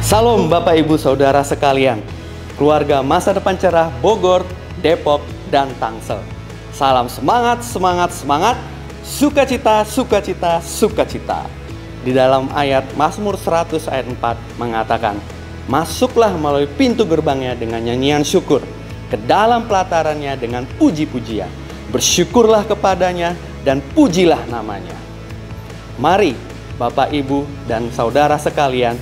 Salam Bapak Ibu Saudara sekalian, keluarga Masa Depan Cerah Bogor, Depok, dan Tangsel. Salam semangat, semangat, semangat, sukacita, sukacita, sukacita. Di dalam ayat Mazmur 100 ayat 4 mengatakan, masuklah melalui pintu gerbangnya dengan nyanyian syukur, ke dalam pelatarannya dengan puji-pujian. Bersyukurlah kepadanya dan pujilah namanya. Mari Bapak, Ibu, dan Saudara sekalian,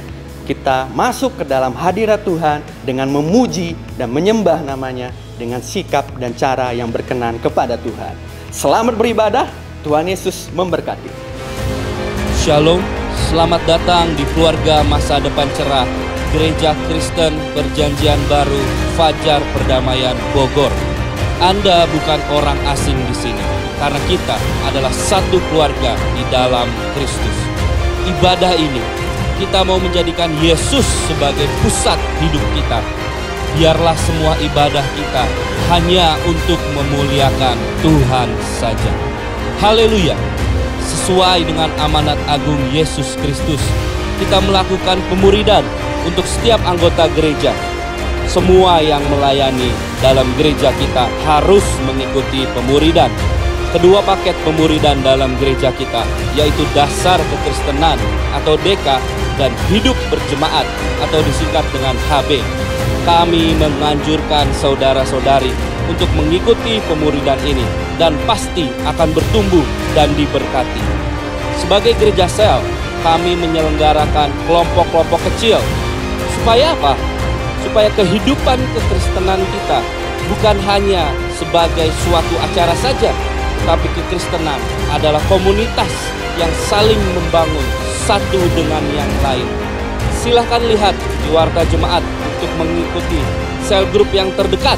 kita masuk ke dalam hadirat Tuhan dengan memuji dan menyembah namanya dengan sikap dan cara yang berkenan kepada Tuhan. Selamat beribadah, Tuhan Yesus memberkati. Shalom, selamat datang di keluarga Masa Depan Cerah, Gereja Kristen Perjanjian Baru Fajar Perdamaian Bogor. Anda bukan orang asing di sini, karena kita adalah satu keluarga di dalam Kristus. Ibadah ini kita mau menjadikan Yesus sebagai pusat hidup kita. Biarlah semua ibadah kita hanya untuk memuliakan Tuhan saja. Haleluya. Sesuai dengan amanat agung Yesus Kristus, kita melakukan pemuridan untuk setiap anggota gereja. Semua yang melayani dalam gereja kita harus mengikuti pemuridan. Kedua paket pemuridan dalam gereja kita, yaitu dasar kekristenan atau DK dan hidup berjemaat atau disingkat dengan HB. Kami menganjurkan saudara-saudari untuk mengikuti pemuridan ini dan pasti akan bertumbuh dan diberkati. Sebagai gereja sel, kami menyelenggarakan kelompok-kelompok kecil. Supaya apa? Supaya kehidupan kekristenan kita bukan hanya sebagai suatu acara saja, tapi kekristenan adalah komunitas yang saling membangun satu dengan yang lain. Silahkan lihat di warta jemaat untuk mengikuti sel grup yang terdekat,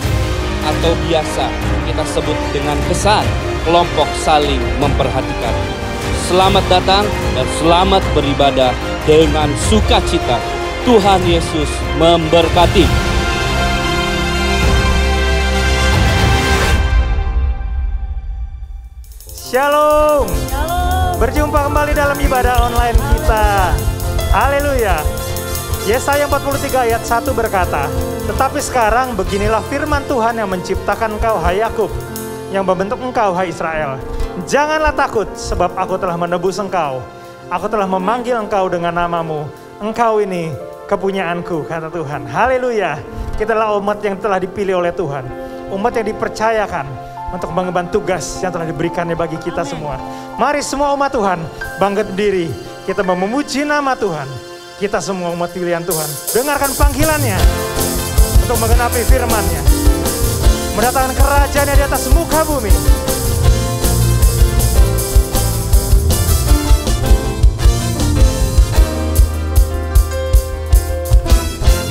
atau biasa kita sebut dengan kesan kelompok saling memperhatikan. Selamat datang dan selamat beribadah dengan sukacita. Tuhan Yesus memberkati. Shalom. Berjumpa kembali dalam ibadah online kita. Haleluya. Yesaya 43 ayat 1 berkata, tetapi sekarang beginilah firman Tuhan yang menciptakan engkau, hai Yakub, yang membentuk engkau, hai Israel. Janganlah takut, sebab aku telah menebus engkau. Aku telah memanggil engkau dengan namamu. Engkau ini kepunyaanku, kata Tuhan. Haleluya. Kita adalah umat yang telah dipilih oleh Tuhan. Umat yang dipercayakan untuk mengemban tugas yang telah diberikannya bagi kita semua. Mari semua umat Tuhan bangkit berdiri. Kita memuji nama Tuhan. Kita semua umat pilihan Tuhan. Dengarkan panggilannya untuk menggenapi firman-Nya. Mendatangkan kerajaan di atas muka bumi.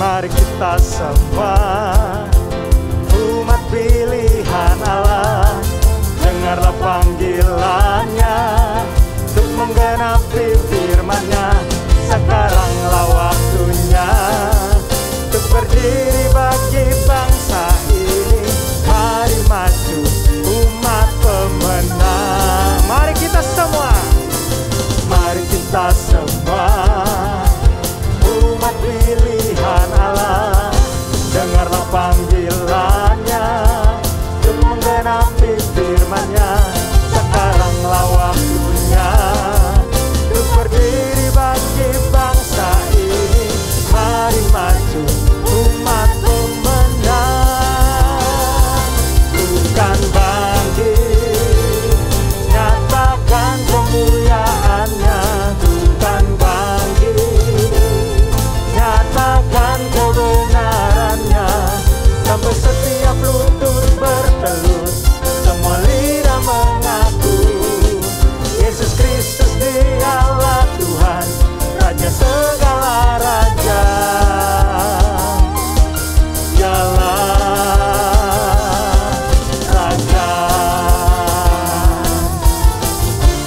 Mari kita semua umat pilihan Allah, dengarlah panggilannya untuk menggenapi firman-Nya. Sekaranglah waktunya untuk berdiri bagi bangsa ini. Mari maju umat pemenang. Mari kita semua, mari kita semua umat pilihan Allah, dengarlah panggilannya untuk menggenapi firman-Nya. Sekaranglah waktunya untuk berdiri bagi bangsa ini. Mari maju umat pemenang. Bukan bangkit, nyatakan kemuliaan-Nya. Bukan bangkit, nyatakan kebenaran-Nya. Sampai setiap lutut bertelut, semua lidah mengaku Yesus Kristus Dialah Tuhan, Raja segala raja. Dialah Raja.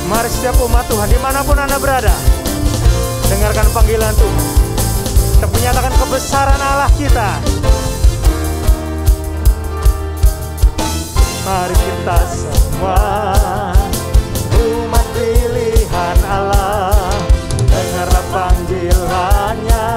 Mari setiap umat Tuhan dimanapun Anda berada, dengarkan panggilan Tuhan. Kita menyatakan kebesaran Allah kita. Mari kita semua umat pilihan Allah, dengarlah panggilannya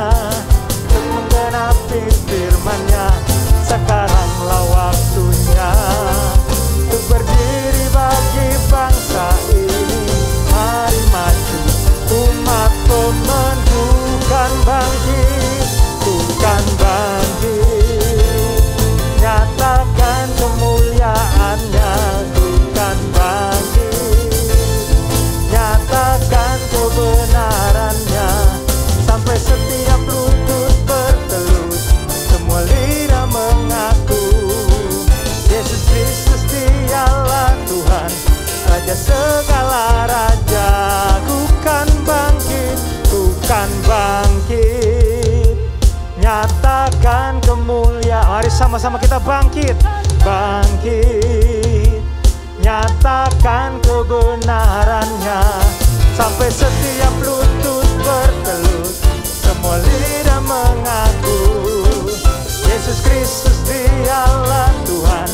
Mari sama-sama kita bangkit. Bangkit, nyatakan kebenarannya, sampai setiap lutut bertelut, semua lidah mengaku Yesus Kristus dialah Tuhan,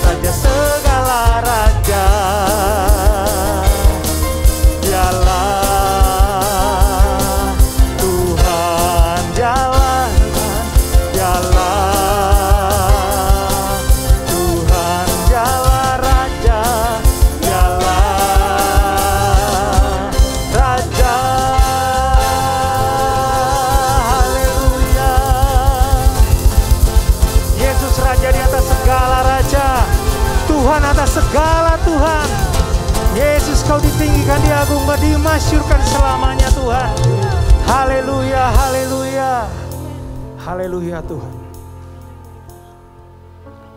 Raja segala raja. Dialah Tuhan, dialah Tuhan, dialah Raja, dialah Raja. Haleluya. Yesus Raja di atas segala raja, Tuhan atas segala Tuhan. Yesus, Kau ditinggikan, diagungkan, dimasyurkan selamanya Tuhan. Haleluya, haleluya. Haleluya Tuhan.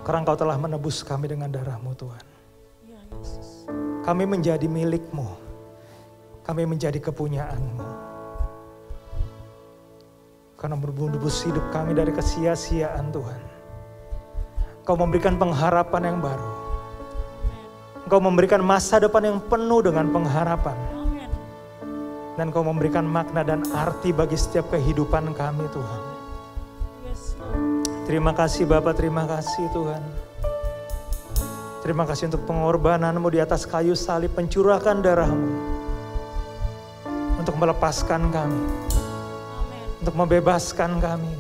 Karena Engkau telah menebus kami dengan darah-Mu Tuhan. Kami menjadi milik-Mu. Kami menjadi kepunyaan-Mu. Karena menebus hidup kami dari kesia-siaan Tuhan. Engkau memberikan pengharapan yang baru. Engkau memberikan masa depan yang penuh dengan pengharapan. Dan Engkau memberikan makna dan arti bagi setiap kehidupan kami Tuhan. Terima kasih Bapa, terima kasih Tuhan. Terima kasih untuk pengorbanan-Mu di atas kayu salib, pencurahkan darah-Mu. Untuk melepaskan kami. Untuk membebaskan kami.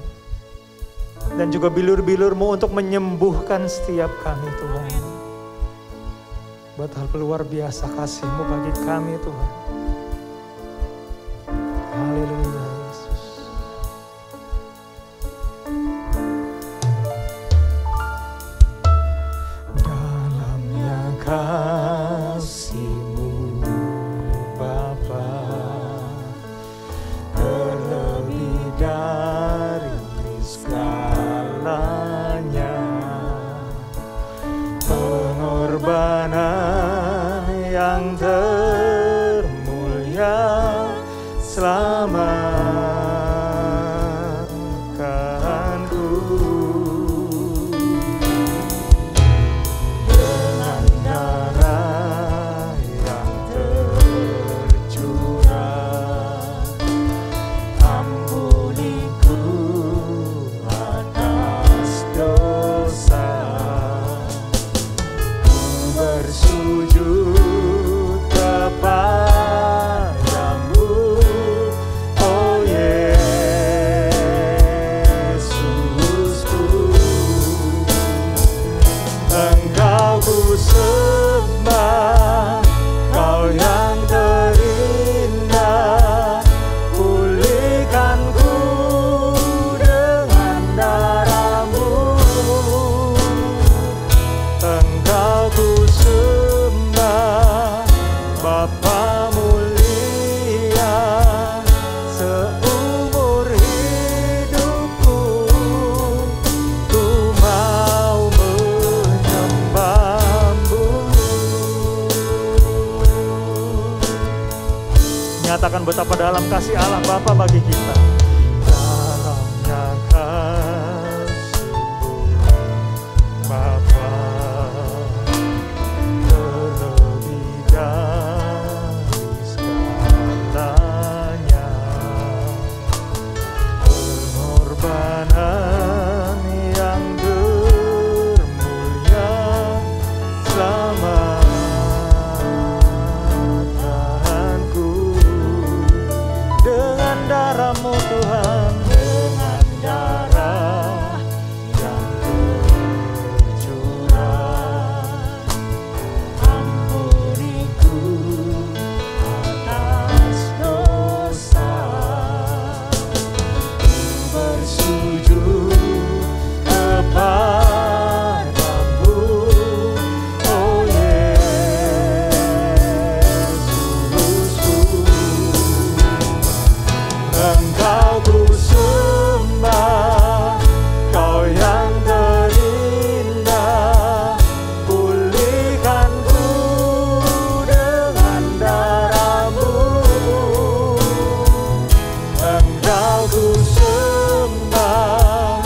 Dan juga bilur-bilur-Mu untuk menyembuhkan setiap kami Tuhan. Buat hal luar biasa kasih-Mu bagi kami Tuhan. Haleluya Yesus. Dalamnya kasih-Mu Bapa, terlebih dari segalanya, pengorbanan yang termulia selamatkanku. Dengan darah yang tercurah, ampuniku atas dosa. Bersujud kepadamu, oh Yesusku. Engkau ku sembah, Kau yang terindah. Pulihkanku dengan darah-Mu. Engkau ku sembah, Bapa mulia. Seumur hidupku ku mau menyembah-Mu. Nyatakan betapa dalam kasih Allah Bapa bagi kita. Dalamnya kasih-Mu Bapa, terlebih dari segalanya, pengorbanan yang termulia selamatkanku. Dengan darah-Mu Tuhan, dengan darah yang tercurah, ampuniku atas dosa. Bersujud kepadamu, oh Yesusku. Engkau ku sembah, Kau yang terindah. Pulihkanku dengan darah-Mu. Engkau ku sembah,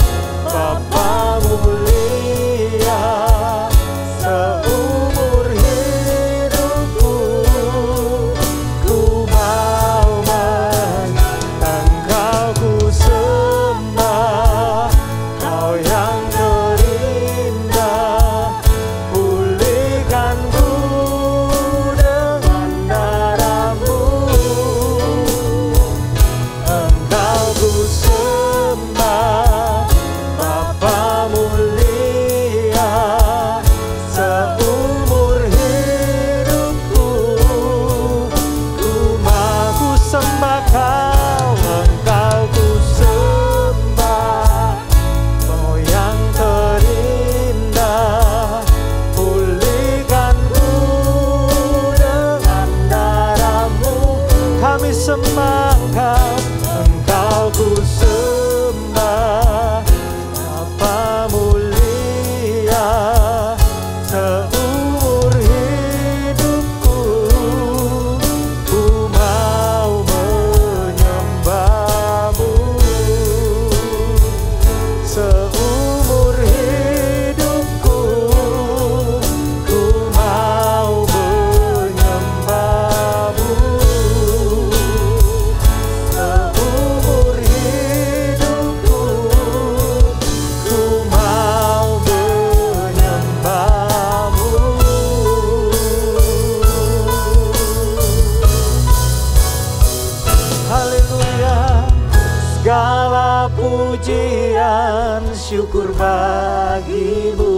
pujian syukur bagimu.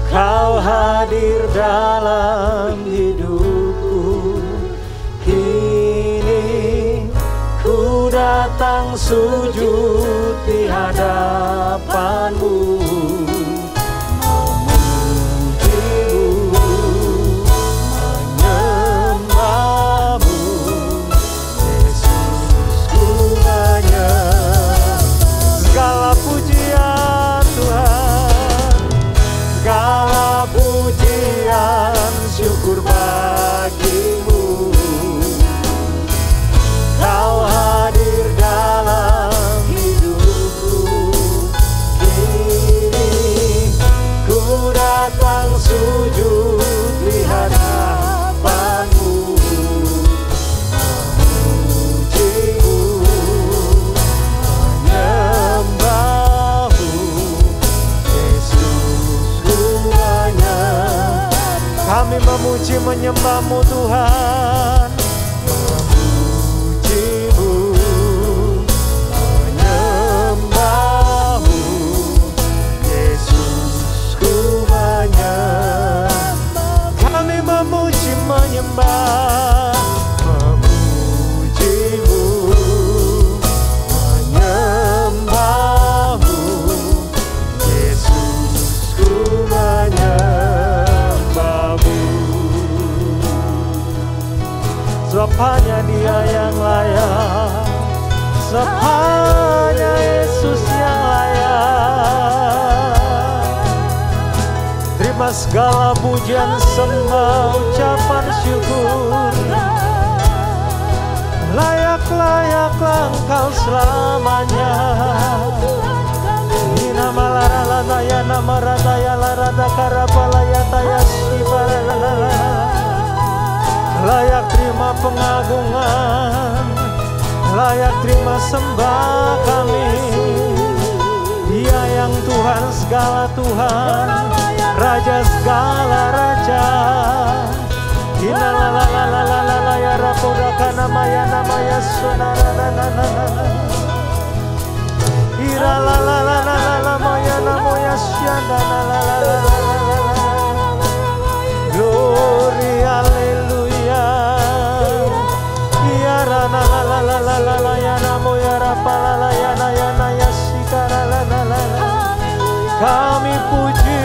Kau hadir dalam hidupku. Kini ku datang sujud di hadapanmu. Syukur bagimu. Kau hadir dalam hidupku. Kini ku datang sujud di hadapanmu. Memujimu, menyembahmu, Yesus ku menyembah. Kami memuji menyembahmu Tuhan. Memujimu, menyembahmu, Yesus ku menyembah. Kami memuji menyembah. Memujimu, menyembahmu, Yesus ku menyembah. Sebab hanya Dia yang layak, sebab hanya Yesus yang layak. Terima segala pujian, sembah, ucapan syukur. Layak-layaklah Engkau selamanya. Nama laralaya, nama radaya, larada karapalaya, taya sibaralala. Layak terima pengagungan, layak terima sembah kami. Dia yang Tuhan segala Tuhan, Raja segala Raja. Inalalalalalalala ya rapoda namaya namaya sunarana. Iralalalala maya namoya syandana. Glory haleluya. Ya rana la la la la la ya namo ya rapala ya na ya sikara la la la. Kami puji,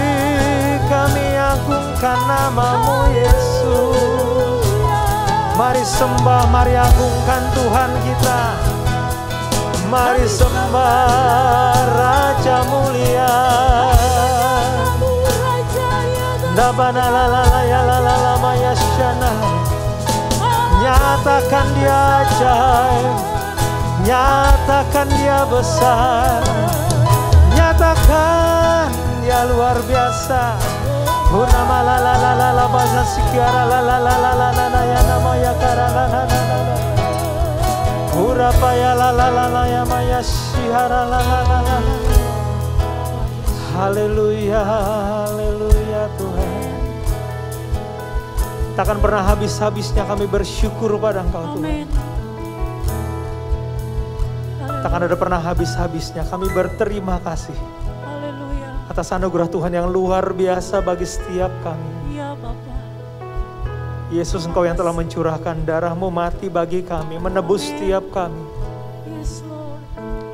kami agungkan namamu Yesus. Mari sembah, mari agungkan Tuhan kita. Mari sembah Raja mulia. Dabana la la la ya la la la maya syana. Nyatakan Dia ajaib, nyatakan Dia besar, nyatakan Dia luar biasa. Nama la la la la la bahasa sikiara la la la la la la ya nama ya kara la la la la la. Urapa ya la la la la ya maya sihara la la la la. Haleluya, haleluya Tuhan. Takkan pernah habis-habisnya kami bersyukur pada Engkau Tuhan. Takkan ada pernah habis-habisnya kami berterima kasih atas anugerah Tuhan yang luar biasa bagi setiap kami. Iya Bapa. Yesus, Engkau yang telah mencurahkan darah-Mu mati bagi kami, menebus setiap kami. Yes, Lord.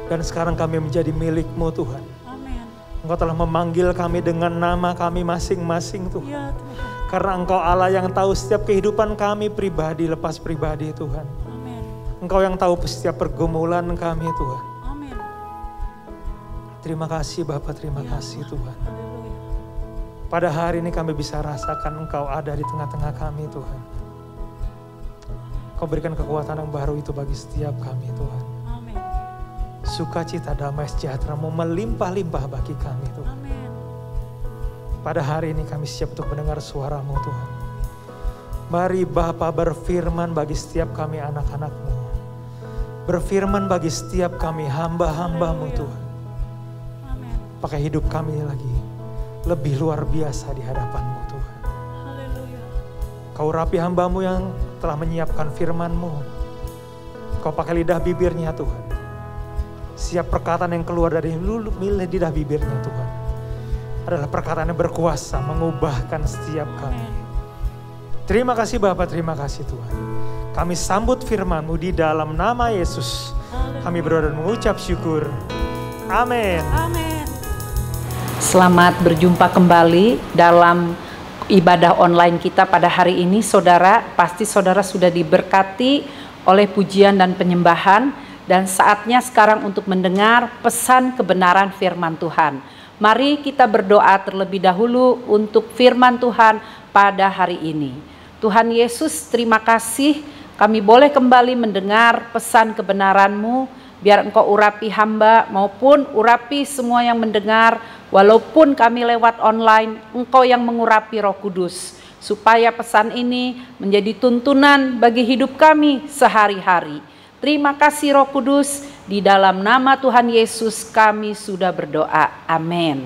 Dan sekarang kami menjadi milik-Mu Tuhan. Amin. Engkau telah memanggil kami dengan nama kami masing-masing Tuhan. Ya Tuhan. Karena Engkau Allah yang tahu setiap kehidupan kami pribadi lepas pribadi Tuhan. Amin. Engkau yang tahu setiap pergumulan kami Tuhan. Amin. Terima kasih Bapa, terima kasih Tuhan. Haleluya. Pada hari ini kami bisa rasakan Engkau ada di tengah-tengah kami Tuhan. Kau berikan kekuatan yang baru itu bagi setiap kami Tuhan. Amin. Sukacita, damai, sejahtera-Mu melimpah-limpah bagi kami Tuhan. Amin. Pada hari ini kami siap untuk mendengar suara-Mu Tuhan. Mari Bapa berfirman bagi setiap kami anak-anak-Mu. Berfirman bagi setiap kami hamba-hamba-Mu Tuhan. Amin. Pakai hidup kami lagi lebih luar biasa di hadapan-Mu Tuhan. Haleluya. Kau rapi hamba-Mu yang telah menyiapkan firman-Mu. Kau pakai lidah bibirnya Tuhan. Setiap perkataan yang keluar dari lidah bibirnya Tuhan adalah perkataan yang berkuasa mengubahkan setiap kami. Terima kasih Bapa, terima kasih Tuhan. Kami sambut firman-Mu di dalam nama Yesus. Kami berdoa dan mengucap syukur. Amin. Amin. Selamat berjumpa kembali dalam ibadah online kita pada hari ini. Saudara, pasti saudara sudah diberkati oleh pujian dan penyembahan. Dan saatnya sekarang untuk mendengar pesan kebenaran firman Tuhan. Mari kita berdoa terlebih dahulu untuk firman Tuhan pada hari ini. Tuhan Yesus, terima kasih kami boleh kembali mendengar pesan kebenaran-Mu. Biar Engkau urapi hamba maupun urapi semua yang mendengar. Walaupun kami lewat online, Engkau yang mengurapi Roh Kudus. Supaya pesan ini menjadi tuntunan bagi hidup kami sehari-hari. Terima kasih Roh Kudus, di dalam nama Tuhan Yesus kami sudah berdoa. Amin.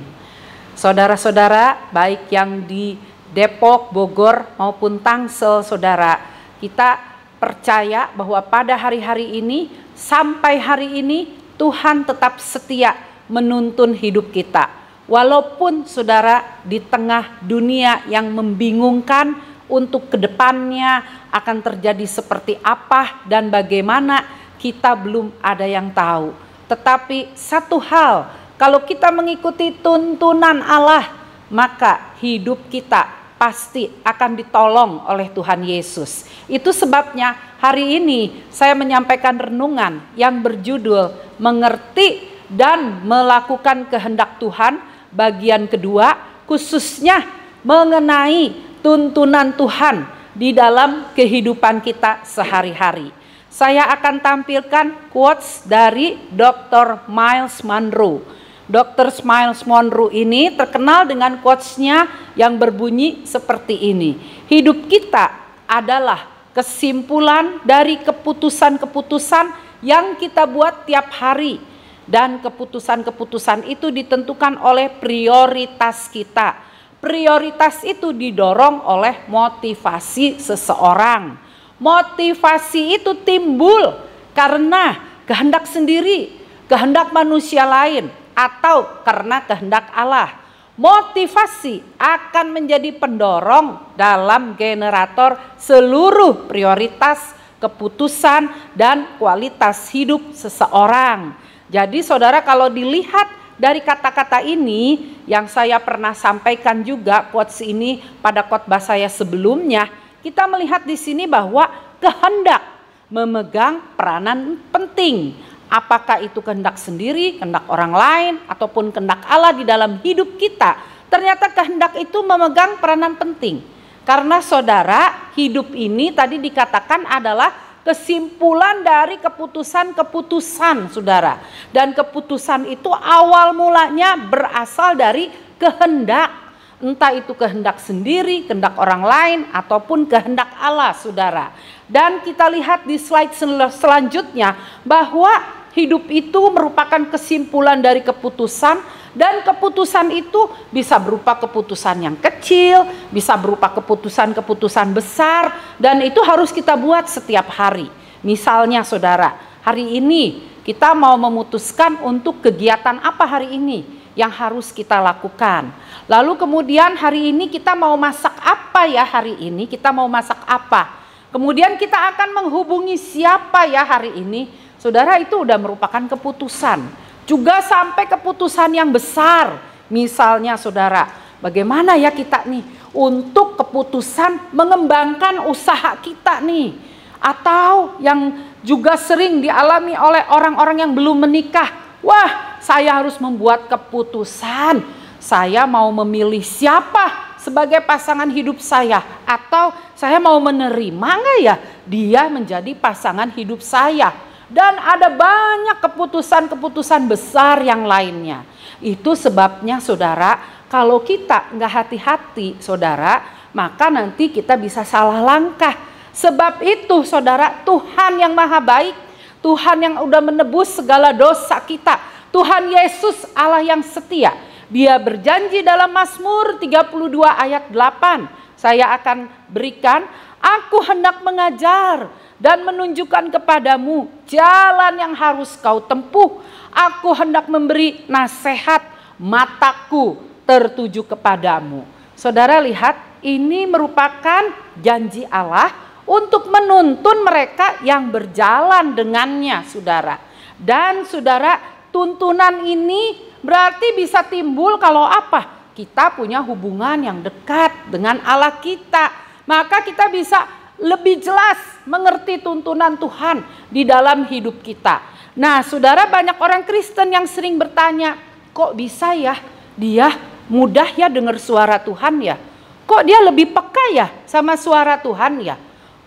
Saudara-saudara, baik yang di Depok, Bogor maupun Tangsel, saudara, kita percaya bahwa pada hari-hari ini, sampai hari ini, Tuhan tetap setia menuntun hidup kita. Walaupun saudara di tengah dunia yang membingungkan, untuk kedepannya akan terjadi seperti apa dan bagaimana, kita belum ada yang tahu. Tetapi satu hal, kalau kita mengikuti tuntunan Allah, maka hidup kita pasti akan ditolong oleh Tuhan Yesus. Itu sebabnya hari ini saya menyampaikan renungan yang berjudul Mengerti dan Melakukan Kehendak Tuhan, bagian kedua, khususnya mengenai tuntunan Tuhan di dalam kehidupan kita sehari-hari. Saya akan tampilkan quotes dari Dr. Myles Munroe. Dr. Myles Munroe ini terkenal dengan quotes-nya yang berbunyi seperti ini. Hidup kita adalah kesimpulan dari keputusan-keputusan yang kita buat tiap hari. Dan keputusan-keputusan itu ditentukan oleh prioritas kita. Prioritas itu didorong oleh motivasi seseorang. Motivasi itu timbul karena kehendak sendiri, kehendak manusia lain, atau karena kehendak Allah. Motivasi akan menjadi pendorong dalam generator seluruh prioritas, keputusan, dan kualitas hidup seseorang. Jadi saudara, kalau dilihat dari kata-kata ini yang saya pernah sampaikan juga quotes ini pada khotbah saya sebelumnya, kita melihat di sini bahwa kehendak memegang peranan penting. Apakah itu kehendak sendiri, kehendak orang lain, ataupun kehendak Allah di dalam hidup kita. Ternyata kehendak itu memegang peranan penting. Karena saudara, hidup ini tadi dikatakan adalah kesimpulan dari keputusan-keputusan saudara. Dan keputusan itu awal mulanya berasal dari kehendak. Entah itu kehendak sendiri, kehendak orang lain, ataupun kehendak Allah saudara. Dan kita lihat di slide selanjutnya bahwa hidup itu merupakan kesimpulan dari keputusan. Dan keputusan itu bisa berupa keputusan yang kecil, bisa berupa keputusan-keputusan besar, dan itu harus kita buat setiap hari. Misalnya saudara, hari ini kita mau memutuskan untuk kegiatan apa hari ini yang harus kita lakukan. Lalu kemudian hari ini kita mau masak apa ya hari ini, kita mau masak apa. Kemudian kita akan menghubungi siapa ya hari ini. Saudara, itu udah merupakan keputusan. Juga sampai keputusan yang besar. Misalnya saudara, bagaimana ya kita nih untuk keputusan mengembangkan usaha kita nih. Atau yang juga sering dialami oleh orang-orang yang belum menikah. Wah, saya harus membuat keputusan. Saya mau memilih siapa sebagai pasangan hidup saya. Atau saya mau menerima nggak ya dia menjadi pasangan hidup saya. Dan ada banyak keputusan-keputusan besar yang lainnya. Itu sebabnya saudara, kalau kita nggak hati-hati saudara, maka nanti kita bisa salah langkah. Sebab itu saudara, Tuhan yang maha baik, Tuhan yang udah menebus segala dosa kita, Tuhan Yesus Allah yang setia. Dia berjanji dalam Mazmur 32 ayat 8, saya akan berikan, aku hendak mengajar dan menunjukkan kepadamu jalan yang harus kau tempuh. Aku hendak memberi nasihat, mataku tertuju kepadamu. Saudara lihat, ini merupakan janji Allah untuk menuntun mereka yang berjalan dengannya, saudara. Dan saudara, tuntunan ini berarti bisa timbul kalau apa? Kita punya hubungan yang dekat dengan Allah kita. Maka kita bisa lebih jelas mengerti tuntunan Tuhan di dalam hidup kita. Nah, saudara, banyak orang Kristen yang sering bertanya, kok bisa ya dia mudah ya dengar suara Tuhan ya? Kok dia lebih peka ya sama suara Tuhan ya?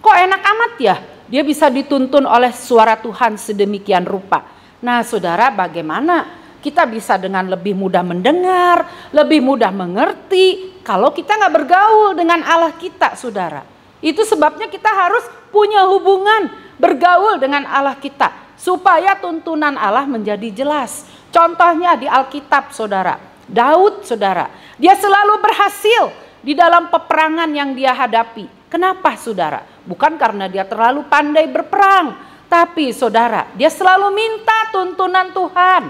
Kok enak amat ya dia bisa dituntun oleh suara Tuhan sedemikian rupa? Nah, saudara, bagaimana kita bisa dengan lebih mudah mendengar, lebih mudah mengerti kalau kita nggak bergaul dengan Allah kita, saudara? Itu sebabnya kita harus punya hubungan, bergaul dengan Allah kita, supaya tuntunan Allah menjadi jelas. Contohnya di Alkitab, saudara. Daud, saudara, dia selalu berhasil di dalam peperangan yang dia hadapi. Kenapa, saudara? Bukan karena dia terlalu pandai berperang, tapi saudara, dia selalu minta tuntunan Tuhan.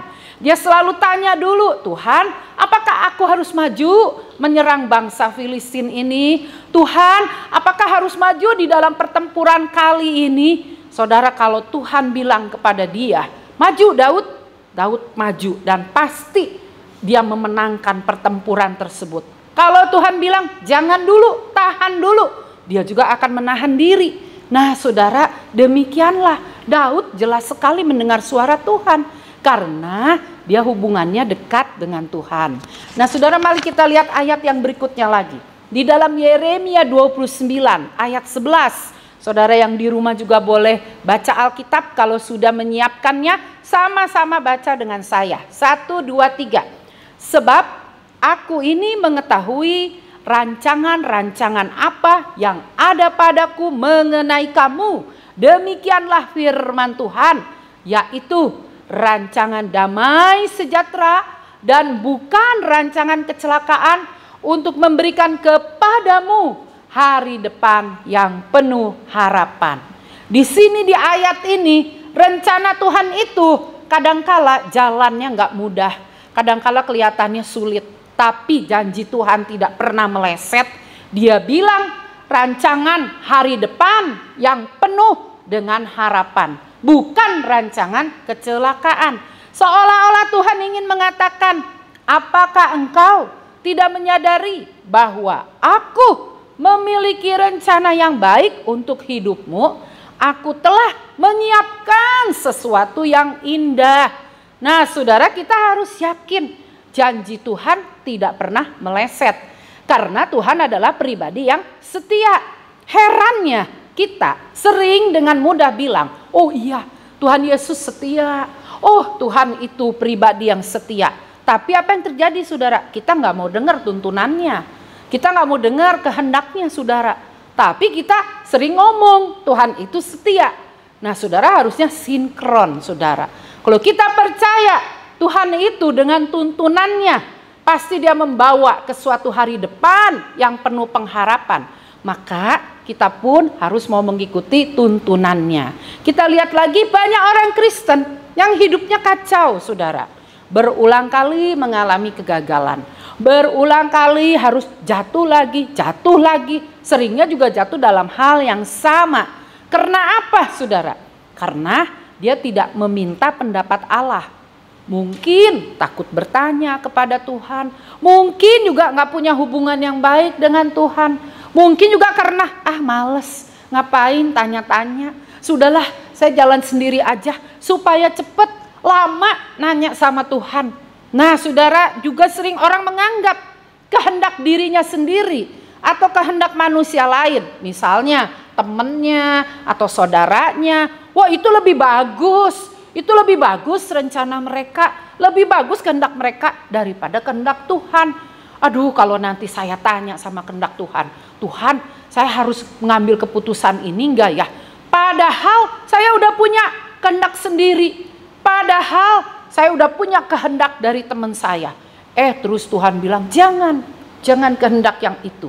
Dia selalu tanya dulu, Tuhan, apakah aku harus maju menyerang bangsa Filistin ini? Tuhan, apakah harus maju di dalam pertempuran kali ini? Saudara, kalau Tuhan bilang kepada dia, maju Daud, Daud maju dan pasti dia memenangkan pertempuran tersebut. Kalau Tuhan bilang, jangan dulu, tahan dulu, dia juga akan menahan diri. Nah, saudara, demikianlah Daud jelas sekali mendengar suara Tuhan karena dia hubungannya dekat dengan Tuhan. Nah, saudara, mari kita lihat ayat yang berikutnya lagi. Di dalam Yeremia 29 ayat 11. Saudara yang di rumah juga boleh baca Alkitab kalau sudah menyiapkannya, sama-sama baca dengan saya. 1, 2, 3. Sebab aku ini mengetahui rancangan-rancangan apa yang ada padaku mengenai kamu. Demikianlah firman Tuhan, yaitu rancangan damai sejahtera dan bukan rancangan kecelakaan, untuk memberikan kepadamu hari depan yang penuh harapan. Di sini di ayat ini, rencana Tuhan itu kadangkala jalannya nggak mudah, kadangkala kelihatannya sulit, tapi janji Tuhan tidak pernah meleset. Dia bilang rancangan hari depan yang penuh dengan harapan, bukan rancangan kecelakaan. Seolah-olah Tuhan ingin mengatakan, apakah engkau tidak menyadari bahwa aku memiliki rencana yang baik untuk hidupmu? Aku telah menyiapkan sesuatu yang indah. Nah, saudara, kita harus yakin janji Tuhan tidak pernah meleset, karena Tuhan adalah pribadi yang setia. Herannya kita sering dengan mudah bilang, oh iya, Tuhan Yesus setia, oh Tuhan itu pribadi yang setia. Tapi apa yang terjadi, saudara? Kita nggak mau dengar tuntunannya, kita nggak mau dengar kehendaknya, saudara. Tapi kita sering ngomong Tuhan itu setia. Nah, saudara, harusnya sinkron, saudara. Kalau kita percaya Tuhan itu dengan tuntunannya, pasti dia membawa ke suatu hari depan yang penuh pengharapan, maka kita pun harus mau mengikuti tuntunannya. Kita lihat lagi banyak orang Kristen yang hidupnya kacau, saudara. Berulang kali mengalami kegagalan, berulang kali harus jatuh lagi, seringnya juga jatuh dalam hal yang sama. Karena apa, saudara? Karena dia tidak meminta pendapat Allah. Mungkin takut bertanya kepada Tuhan, mungkin juga nggak punya hubungan yang baik dengan Tuhan, mungkin juga karena males, ngapain tanya-tanya, sudahlah saya jalan sendiri aja supaya cepet, lama nanya sama Tuhan. Nah, saudara, juga sering orang menganggap kehendak dirinya sendiri atau kehendak manusia lain, misalnya temennya atau saudaranya, wah itu lebih bagus rencana mereka, lebih bagus kehendak mereka daripada kehendak Tuhan. Aduh, kalau nanti saya tanya sama kehendak Tuhan, Tuhan, saya harus mengambil keputusan ini enggak ya? Padahal saya udah punya kehendak sendiri. Padahal saya udah punya kehendak dari teman saya. Terus Tuhan bilang, jangan kehendak yang itu,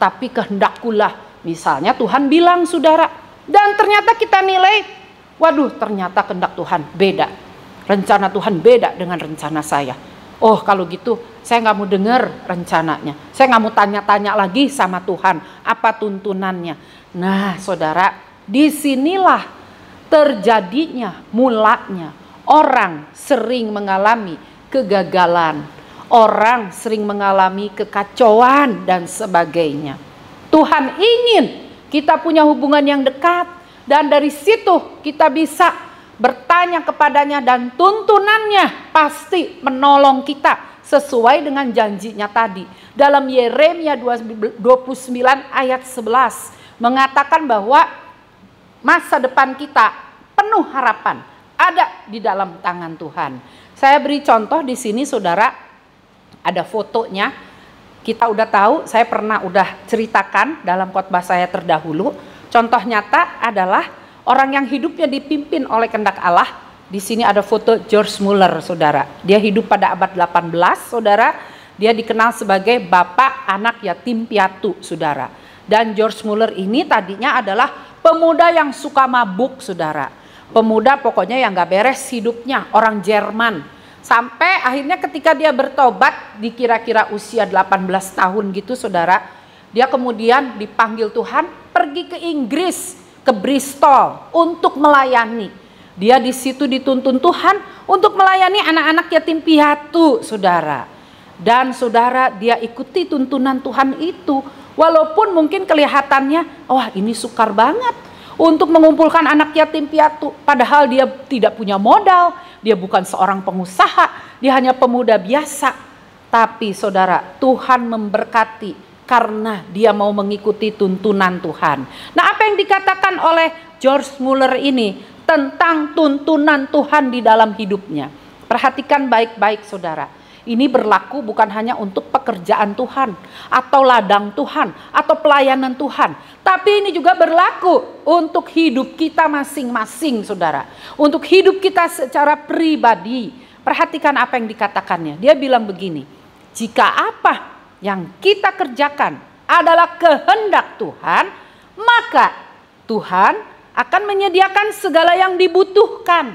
tapi kehendakkulah. Misalnya Tuhan bilang, saudara, Dan ternyata kita nilai, waduh ternyata kehendak Tuhan beda. Rencana Tuhan beda dengan rencana saya. Oh kalau gitu saya nggak mau dengar rencananya. Saya nggak mau tanya-tanya lagi sama Tuhan apa tuntunannya. Nah saudara, disinilah terjadinya mulanya orang sering mengalami kegagalan. Orang sering mengalami kekacauan dan sebagainya. Tuhan ingin kita punya hubungan yang dekat. Dan dari situ kita bisa bertanya kepadanya dan tuntunannya pasti menolong kita sesuai dengan janjinya tadi. Dalam Yeremia 29 ayat 11 mengatakan bahwa masa depan kita penuh harapan ada di dalam tangan Tuhan. Saya beri contoh di sini saudara, ada fotonya. Kita udah tahu, saya pernah udah ceritakan dalam khotbah saya terdahulu. Contoh nyata adalah orang yang hidupnya dipimpin oleh kehendak Allah. Di sini ada foto George Muller, saudara. Dia hidup pada abad 18, saudara. Dia dikenal sebagai bapak anak yatim piatu, saudara. Dan George Muller ini tadinya adalah pemuda yang suka mabuk, saudara. Pemuda pokoknya yang gak beres hidupnya, orang Jerman. Sampai akhirnya ketika dia bertobat di kira-kira usia 18 tahun gitu, saudara. Dia kemudian dipanggil Tuhan pergi ke Inggris, ke Bristol untuk melayani. Dia di situ dituntun Tuhan untuk melayani anak-anak yatim piatu, saudara. Dan saudara, dia ikuti tuntunan Tuhan itu. Walaupun mungkin kelihatannya, wah ini sukar banget untuk mengumpulkan anak yatim piatu. Padahal dia tidak punya modal, dia bukan seorang pengusaha, dia hanya pemuda biasa. Tapi saudara, Tuhan memberkati karena dia mau mengikuti tuntunan Tuhan. Nah, apa yang dikatakan oleh George Muller ini tentang tuntunan Tuhan di dalam hidupnya? Perhatikan baik-baik saudara. Ini berlaku bukan hanya untuk pekerjaan Tuhan, atau ladang Tuhan, atau pelayanan Tuhan. Tapi ini juga berlaku untuk hidup kita masing-masing saudara. Untuk hidup kita secara pribadi. Perhatikan apa yang dikatakannya. Dia bilang begini, jika apa yang kita kerjakan adalah kehendak Tuhan, maka Tuhan akan menyediakan segala yang dibutuhkan.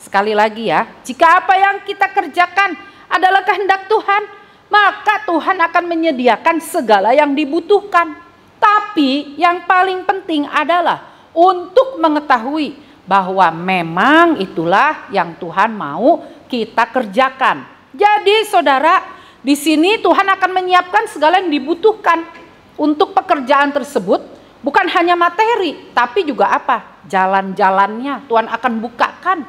Sekali lagi ya, jika apa yang kita kerjakan adalah kehendak Tuhan, maka Tuhan akan menyediakan segala yang dibutuhkan. Tapi yang paling penting adalah untuk mengetahui bahwa memang itulah yang Tuhan mau kita kerjakan. Jadi saudara, di sini Tuhan akan menyiapkan segala yang dibutuhkan untuk pekerjaan tersebut. Bukan hanya materi, tapi juga apa? Jalan-jalannya Tuhan akan bukakan.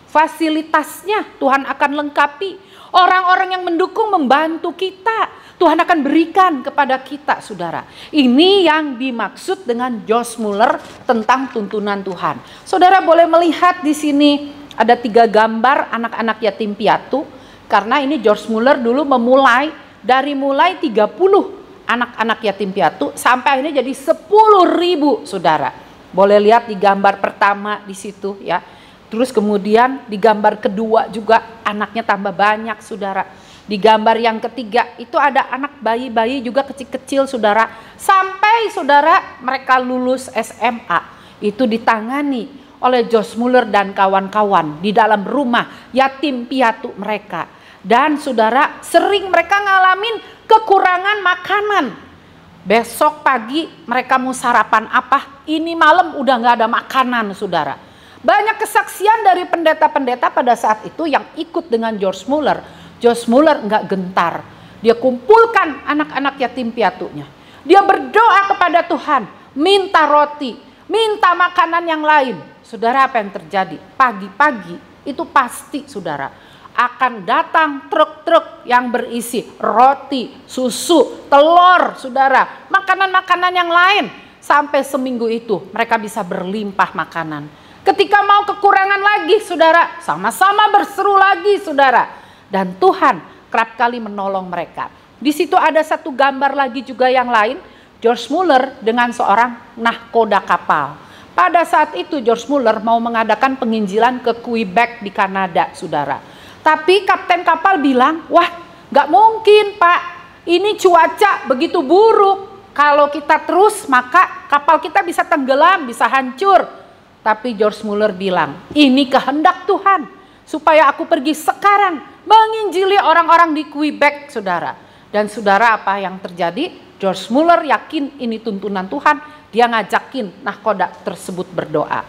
Fasilitasnya Tuhan akan lengkapi. Orang-orang yang mendukung, membantu kita, Tuhan akan berikan kepada kita, saudara. Ini yang dimaksud dengan George Muller tentang tuntunan Tuhan. Saudara boleh melihat di sini ada 3 gambar anak-anak yatim piatu. Karena ini George Muller dulu mulai 30 anak-anak yatim piatu sampai akhirnya jadi 10.000 saudara. Boleh lihat di gambar pertama di situ ya. Terus kemudian di gambar kedua juga anaknya tambah banyak saudara. Di gambar yang ketiga itu ada anak bayi-bayi juga kecil-kecil saudara. Sampai saudara mereka lulus SMA. Itu ditangani oleh George Muller dan kawan-kawan di dalam rumah yatim piatu mereka. Dan saudara, sering mereka ngalamin kekurangan makanan. Besok pagi mereka mau sarapan apa? Ini malam udah gak ada makanan saudara. Banyak kesaksian dari pendeta-pendeta pada saat itu yang ikut dengan George Muller. George Muller gak gentar. Dia kumpulkan anak-anak yatim piatunya. Dia berdoa kepada Tuhan, minta roti, minta makanan yang lain. Saudara, apa yang terjadi? Pagi-pagi itu pasti saudara akan datang truk-truk yang berisi roti, susu, telur, saudara, makanan-makanan yang lain. Sampai seminggu itu mereka bisa berlimpah makanan. Ketika mau kekurangan lagi, saudara, sama-sama berseru lagi, saudara. Dan Tuhan kerap kali menolong mereka. Di situ ada satu gambar lagi juga yang lain, George Muller dengan seorang nahkoda kapal. Pada saat itu George Muller mau mengadakan penginjilan ke Quebec di Kanada, saudara. Tapi kapten kapal bilang, wah gak mungkin pak, ini cuaca begitu buruk. Kalau kita terus, maka kapal kita bisa tenggelam, bisa hancur. Tapi George Mueller bilang, ini kehendak Tuhan, supaya aku pergi sekarang, menginjili orang-orang di Quebec, saudara. Dan saudara, apa yang terjadi? George Mueller yakin ini tuntunan Tuhan, dia ngajakin nahkoda tersebut berdoa.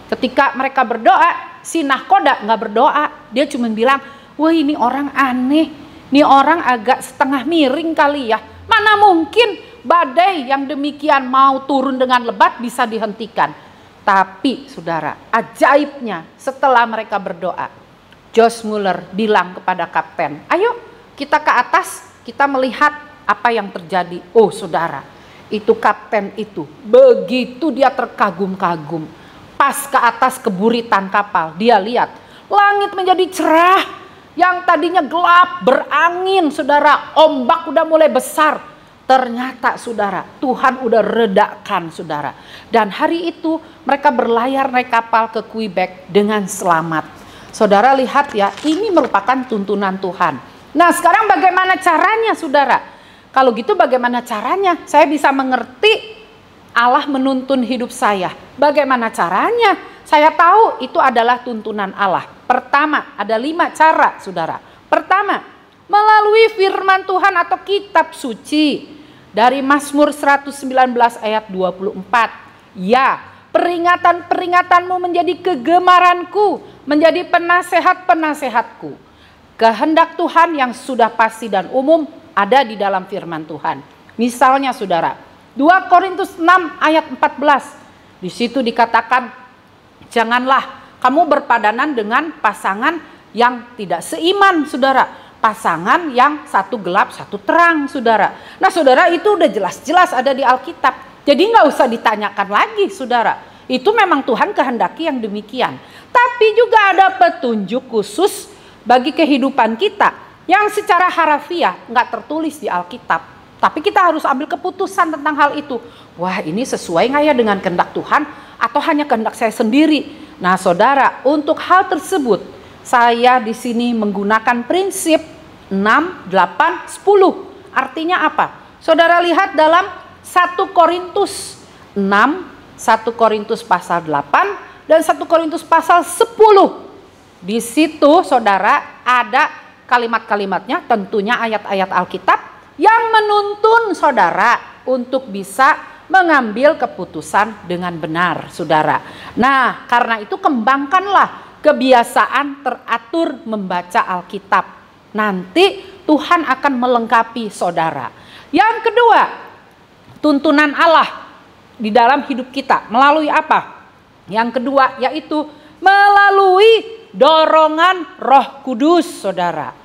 Ketika mereka berdoa, si nahkoda nggak berdoa, dia cuma bilang, wah ini orang aneh, ini orang agak setengah miring kali ya. Mana mungkin badai yang demikian mau turun dengan lebat bisa dihentikan. Tapi saudara, ajaibnya setelah mereka berdoa, George Mueller bilang kepada kapten, ayo kita ke atas, kita melihat apa yang terjadi. Oh saudara, itu kapten itu, begitu dia terkagum-kagum, pas ke atas keburitan kapal, dia lihat langit menjadi cerah, yang tadinya gelap, berangin saudara, ombak udah mulai besar. Ternyata saudara, Tuhan udah redakan saudara. Dan hari itu mereka berlayar naik kapal ke Quebec dengan selamat. Saudara lihat ya, ini merupakan tuntunan Tuhan. Nah sekarang bagaimana caranya saudara? Kalau gitu bagaimana caranya saya bisa mengerti Allah menuntun hidup saya? Bagaimana caranya? Saya tahu itu adalah tuntunan Allah. Pertama, ada 5 cara saudara. Pertama, melalui firman Tuhan atau kitab suci. Dari Mazmur 119 ayat 24. Ya, peringatan-peringatanmu menjadi kegemaranku, menjadi penasehat-penasehatku. Kehendak Tuhan yang sudah pasti dan umum ada di dalam firman Tuhan. Misalnya saudara, 2 Korintus 6 ayat 14. Di situ dikatakan, janganlah kamu berpadanan dengan pasangan yang tidak seiman saudara. Pasangan yang satu gelap, satu terang saudara. Nah saudara, itu udah jelas-jelas ada di Alkitab. Jadi nggak usah ditanyakan lagi saudara. Itu memang Tuhan kehendaki yang demikian. Tapi juga ada petunjuk khusus bagi kehidupan kita yang secara harafiah nggak tertulis di Alkitab. Tapi kita harus ambil keputusan tentang hal itu. Wah ini sesuai nggak ya dengan kehendak Tuhan atau hanya kehendak saya sendiri? Nah saudara, untuk hal tersebut saya di sini menggunakan prinsip 6, 8, 10. Artinya apa? Saudara lihat dalam 1 Korintus 6, 1 Korintus pasal 8, dan 1 Korintus pasal 10. Di situ saudara ada kalimat-kalimatnya, tentunya ayat-ayat Alkitab yang menuntun saudara untuk bisa mengambil keputusan dengan benar saudara. Nah karena itu kembangkanlah kebiasaan teratur membaca Alkitab. Nanti Tuhan akan melengkapi saudara. Yang kedua, tuntunan Allah di dalam hidup kita melalui apa? Yang kedua yaitu melalui dorongan Roh Kudus saudara.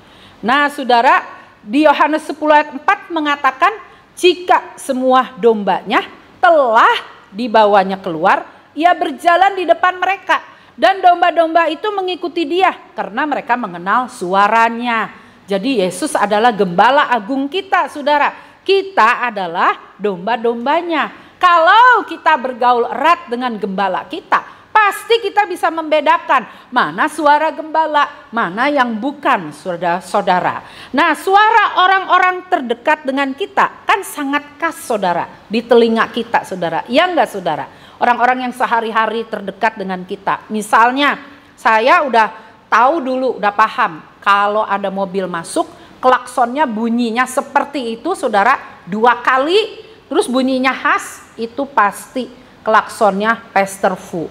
Nah saudara, di Yohanes 10 ayat 4 mengatakan, jika semua dombanya telah dibawanya keluar, ia berjalan di depan mereka. Dan domba-domba itu mengikuti dia karena mereka mengenal suaranya. Jadi Yesus adalah gembala agung kita saudara. Kita adalah domba-dombanya. Kalau kita bergaul erat dengan gembala kita, pasti kita bisa membedakan mana suara gembala, mana yang bukan saudara. Nah suara orang-orang terdekat dengan kita kan sangat khas saudara. Di telinga kita saudara, iya enggak saudara? Orang-orang yang sehari-hari terdekat dengan kita. Misalnya saya udah tahu dulu, udah paham. Kalau ada mobil masuk, klaksonnya bunyinya seperti itu saudara 2 kali. Terus bunyinya khas, itu pasti klaksonnya Pastor Fu.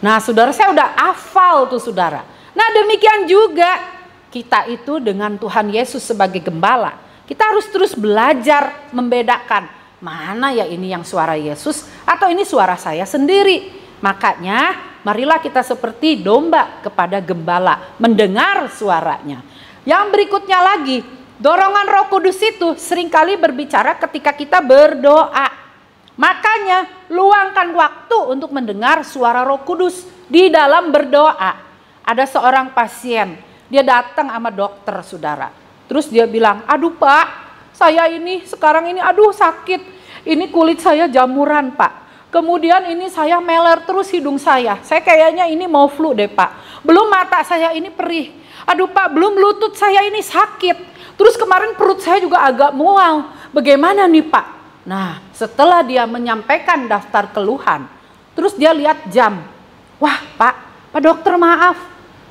Nah saudara, saya udah hafal tuh saudara. Nah demikian juga kita itu dengan Tuhan Yesus sebagai gembala. Kita harus terus belajar membedakan. Mana ya ini yang suara Yesus atau ini suara saya sendiri. Makanya marilah kita seperti domba kepada gembala, mendengar suaranya. Yang berikutnya lagi, dorongan Roh Kudus itu seringkali berbicara ketika kita berdoa. Makanya luangkan waktu untuk mendengar suara Roh Kudus di dalam berdoa. Ada seorang pasien, dia datang sama dokter saudara. Terus dia bilang, aduh Pak, saya ini sekarang ini aduh sakit, ini kulit saya jamuran Pak. Kemudian ini saya meler terus hidung saya kayaknya ini mau flu deh Pak. Belum mata saya ini perih, aduh Pak belum lutut saya ini sakit. Terus kemarin perut saya juga agak mual, bagaimana nih Pak? Nah, setelah dia menyampaikan daftar keluhan, terus dia lihat jam. Wah, Pak dokter maaf,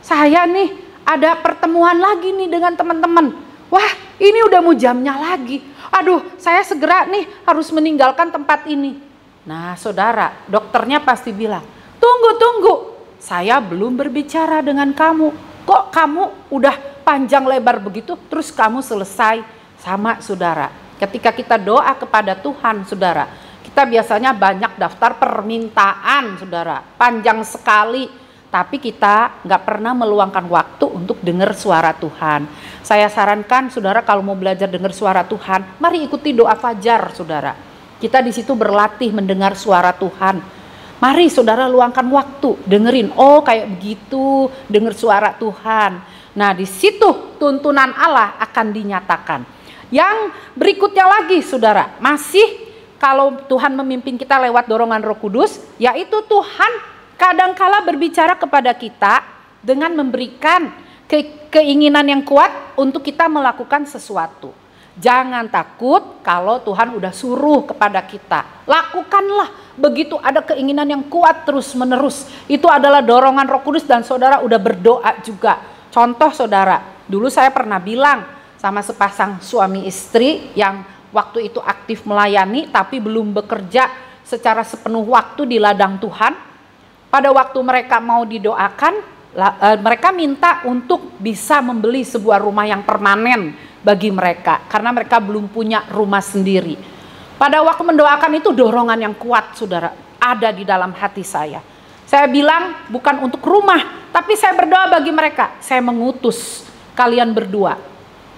saya nih ada pertemuan lagi nih dengan teman-teman. Wah, ini udah mau jamnya lagi. Aduh, saya segera nih harus meninggalkan tempat ini. Nah, saudara, dokternya pasti bilang, tunggu, saya belum berbicara dengan kamu. Kok kamu udah panjang lebar begitu, terus kamu selesai sama saudara. Ketika kita doa kepada Tuhan, saudara, kita biasanya banyak daftar permintaan, saudara, panjang sekali, tapi kita nggak pernah meluangkan waktu untuk dengar suara Tuhan. Saya sarankan, saudara, kalau mau belajar dengar suara Tuhan, mari ikuti doa fajar, saudara. Kita di situ berlatih mendengar suara Tuhan. Mari, saudara, luangkan waktu, dengerin, oh kayak begitu, dengar suara Tuhan. Nah, di situ tuntunan Allah akan dinyatakan. Yang berikutnya lagi, saudara, masih kalau Tuhan memimpin kita lewat dorongan Roh Kudus, yaitu Tuhan kadangkala berbicara kepada kita dengan memberikan keinginan yang kuat untuk kita melakukan sesuatu. Jangan takut kalau Tuhan udah suruh kepada kita. Lakukanlah, begitu ada keinginan yang kuat terus menerus. Itu adalah dorongan Roh Kudus dan saudara udah berdoa juga. Contoh, saudara, dulu saya pernah bilang sama sepasang suami istri yang waktu itu aktif melayani tapi belum bekerja secara sepenuh waktu di ladang Tuhan. Pada waktu mereka mau didoakan, mereka minta untuk bisa membeli sebuah rumah yang permanen bagi mereka karena mereka belum punya rumah sendiri. Pada waktu mendoakan itu dorongan yang kuat, saudara, ada di dalam hati saya. Saya bilang bukan untuk rumah, tapi saya berdoa bagi mereka. Saya mengutus kalian berdua.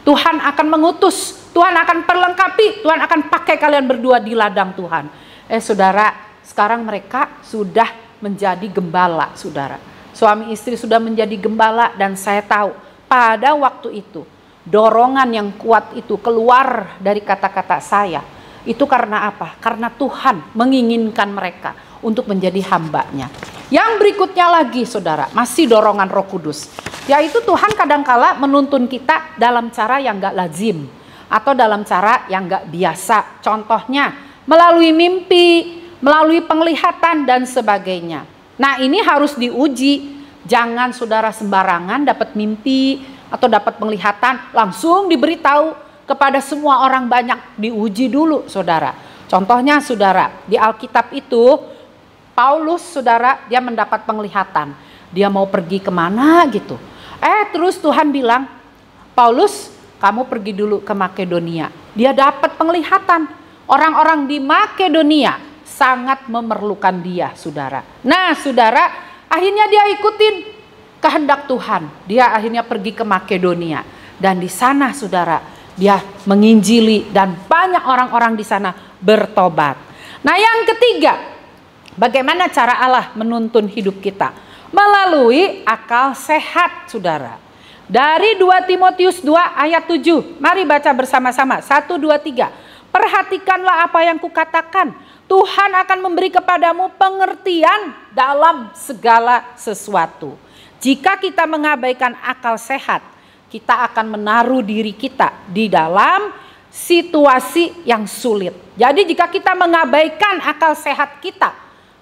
Tuhan akan mengutus, Tuhan akan perlengkapi, Tuhan akan pakai kalian berdua di ladang Tuhan. Saudara, sekarang mereka sudah menjadi gembala, saudara. Suami istri sudah menjadi gembala dan saya tahu pada waktu itu dorongan yang kuat itu keluar dari kata-kata saya. Itu karena apa? Karena Tuhan menginginkan mereka untuk menjadi hamba-Nya. Yang berikutnya lagi, saudara, masih dorongan Roh Kudus. Yaitu Tuhan kadangkala menuntun kita dalam cara yang gak lazim. Atau dalam cara yang gak biasa. Contohnya, melalui mimpi, melalui penglihatan dan sebagainya. Nah, ini harus diuji. Jangan saudara sembarangan dapat mimpi atau dapat penglihatan langsung diberitahu kepada semua orang, banyak diuji dulu, saudara. Contohnya, saudara, di Alkitab itu Paulus, saudara, dia mendapat penglihatan. Dia mau pergi kemana gitu. Terus Tuhan bilang, Paulus, kamu pergi dulu ke Makedonia. Dia dapat penglihatan. Orang-orang di Makedonia sangat memerlukan dia, saudara. Nah, saudara, akhirnya dia ikutin kehendak Tuhan. Dia akhirnya pergi ke Makedonia. Dan di sana, saudara, dia menginjili dan banyak orang-orang di sana bertobat. Nah, yang ketiga, bagaimana cara Allah menuntun hidup kita? Melalui akal sehat, saudara. Dari 2 Timotius 2 ayat 7. Mari baca bersama-sama. 1, 2, 3. Perhatikanlah apa yang kukatakan. Tuhan akan memberi kepadamu pengertian dalam segala sesuatu. Jika kita mengabaikan akal sehat, kita akan menaruh diri kita di dalam situasi yang sulit. Jadi jika kita mengabaikan akal sehat kita,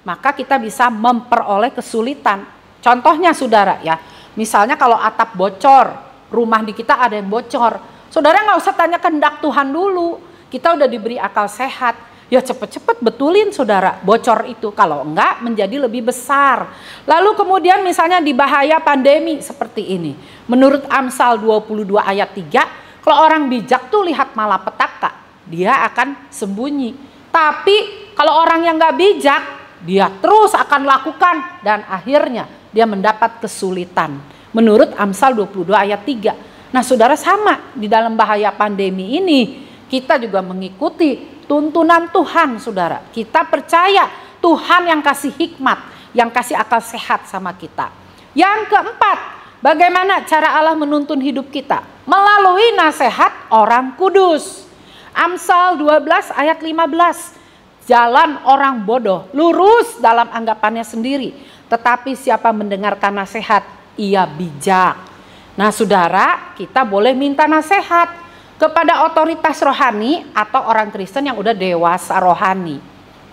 maka kita bisa memperoleh kesulitan. Contohnya, saudara, ya, misalnya kalau atap bocor, rumah di kita ada yang bocor, saudara nggak usah tanya kehendak Tuhan dulu. Kita udah diberi akal sehat, ya cepet-cepet betulin, saudara, bocor itu. Kalau enggak, menjadi lebih besar. Lalu kemudian misalnya di bahaya pandemi seperti ini, menurut Amsal 22 ayat 3, kalau orang bijak tuh lihat malapetaka, dia akan sembunyi. Tapi kalau orang yang nggak bijak, dia terus akan lakukan dan akhirnya dia mendapat kesulitan. Menurut Amsal 22 ayat 3. Nah, saudara, sama di dalam bahaya pandemi ini, kita juga mengikuti tuntunan Tuhan, saudara. Kita percaya Tuhan yang kasih hikmat, yang kasih akal sehat sama kita. Yang keempat, bagaimana cara Allah menuntun hidup kita? Melalui nasihat orang kudus. Amsal 12 ayat 15. Jalan orang bodoh lurus dalam anggapannya sendiri, tetapi siapa mendengarkan nasihat, ia bijak. Nah, saudara, kita boleh minta nasihat. kepada otoritas rohani atau orang Kristen yang udah dewasa rohani.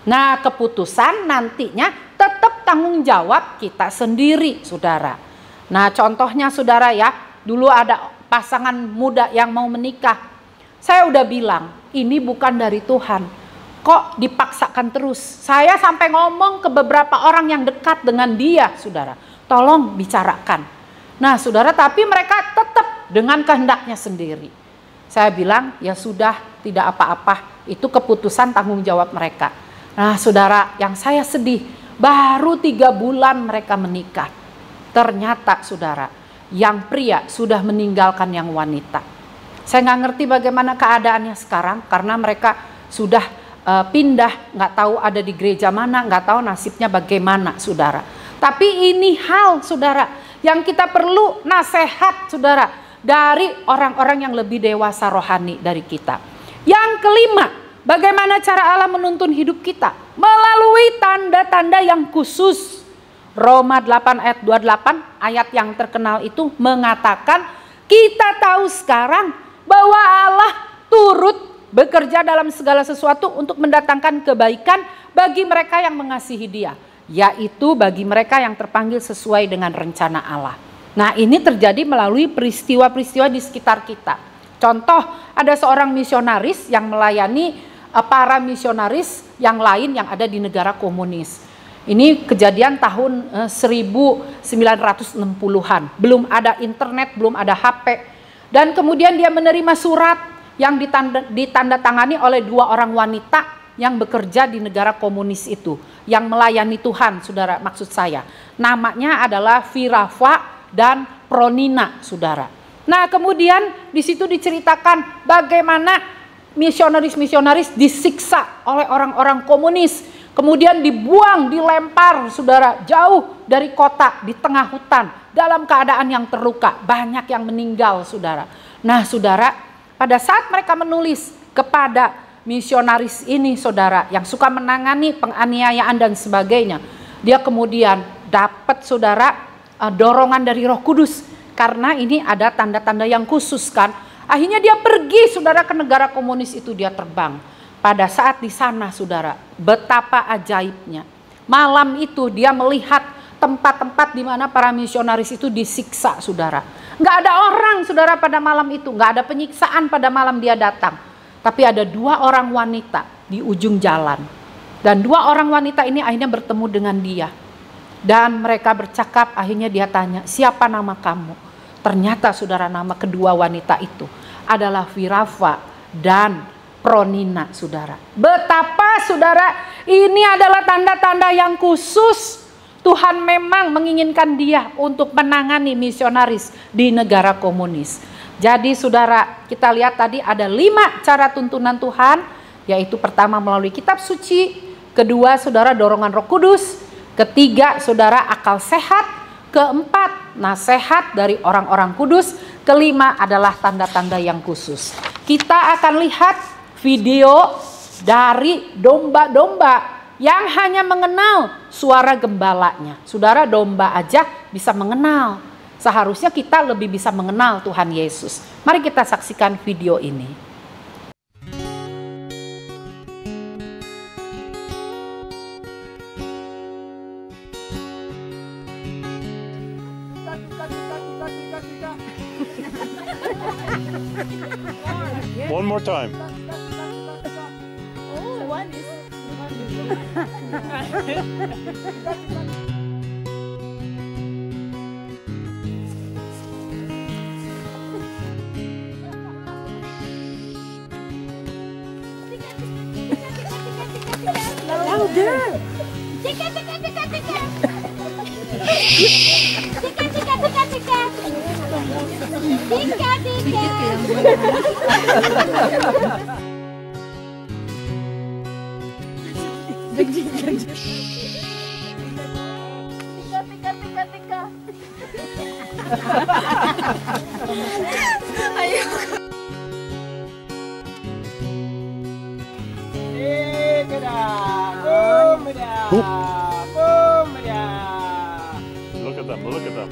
Nah, keputusan nantinya tetap tanggung jawab kita sendiri, saudara. Nah, contohnya saudara ya, dulu ada pasangan muda yang mau menikah. Saya udah bilang, ini bukan dari Tuhan. Kok dipaksakan terus? Saya sampai ngomong ke beberapa orang yang dekat dengan dia, saudara. Tolong bicarakan. Nah, saudara, tapi mereka tetap dengan kehendaknya sendiri. Saya bilang, ya sudah, tidak apa-apa. Itu keputusan tanggung jawab mereka. Nah, saudara, yang saya sedih, baru 3 bulan mereka menikah. Ternyata, saudara, yang pria sudah meninggalkan yang wanita. Saya nggak ngerti bagaimana keadaannya sekarang, karena mereka sudah pindah, nggak tahu ada di gereja mana, nggak tahu nasibnya bagaimana, saudara. Tapi ini hal, saudara, yang kita perlu nasihat, saudara, dari orang-orang yang lebih dewasa rohani dari kita. Yang kelima, bagaimana cara Allah menuntun hidup kita? Melalui tanda-tanda yang khusus. Roma 8 ayat 28, ayat yang terkenal itu mengatakan, kita tahu sekarang bahwa Allah turut bekerja dalam segala sesuatu untuk mendatangkan kebaikan bagi mereka yang mengasihi Dia, yaitu bagi mereka yang terpanggil sesuai dengan rencana Allah. Nah, ini terjadi melalui peristiwa-peristiwa di sekitar kita. Contoh, ada seorang misionaris yang melayani para misionaris yang lain yang ada di negara komunis. Ini kejadian tahun 1960-an. Belum ada internet, belum ada HP. Dan kemudian dia menerima surat yang ditandatangani oleh 2 orang wanita yang bekerja di negara komunis itu, yang melayani Tuhan, saudara, maksud saya. Namanya adalah Virafa dan Pronina, saudara. Nah, kemudian di situ diceritakan bagaimana misionaris-misionaris disiksa oleh orang-orang komunis, kemudian dibuang, dilempar, saudara, jauh dari kota, di tengah hutan, dalam keadaan yang terluka, banyak yang meninggal, saudara. Nah, saudara, pada saat mereka menulis kepada misionaris ini, saudara, yang suka menangani penganiayaan dan sebagainya, dia kemudian dapat, saudara, dorongan dari Roh Kudus, karena ini ada tanda-tanda yang khusus kan. Akhirnya dia pergi, saudara, ke negara komunis itu, dia terbang. Pada saat di sana, saudara, betapa ajaibnya. Malam itu dia melihat tempat-tempat di mana para misionaris itu disiksa, saudara. Nggak ada orang, saudara, pada malam itu. Nggak ada penyiksaan pada malam dia datang. Tapi ada 2 orang wanita di ujung jalan. Dan 2 orang wanita ini akhirnya bertemu dengan dia. Dan mereka bercakap, akhirnya dia tanya, siapa nama kamu? Ternyata, saudara, nama kedua wanita itu adalah Virafa dan Pronina, saudara. Betapa, saudara, ini adalah tanda-tanda yang khusus. Tuhan memang menginginkan dia untuk menangani misionaris di negara komunis. Jadi, saudara, kita lihat tadi ada 5 cara tuntunan Tuhan, yaitu pertama melalui kitab suci, kedua, saudara, dorongan Roh Kudus, ketiga, saudara, akal sehat, keempat, nasihat dari orang-orang kudus, kelima adalah tanda-tanda yang khusus. Kita akan lihat video dari domba-domba yang hanya mengenal suara gembalanya. Saudara, domba aja bisa mengenal. Seharusnya kita lebih bisa mengenal Tuhan Yesus. Mari kita saksikan video ini. One more time. Oh, one is. Louder. Tika, tika, tika, tika. Tika, tika, tika, tika. Tika, tika. Tika, tika, tika, tika. Ayo. Look at them, look at them.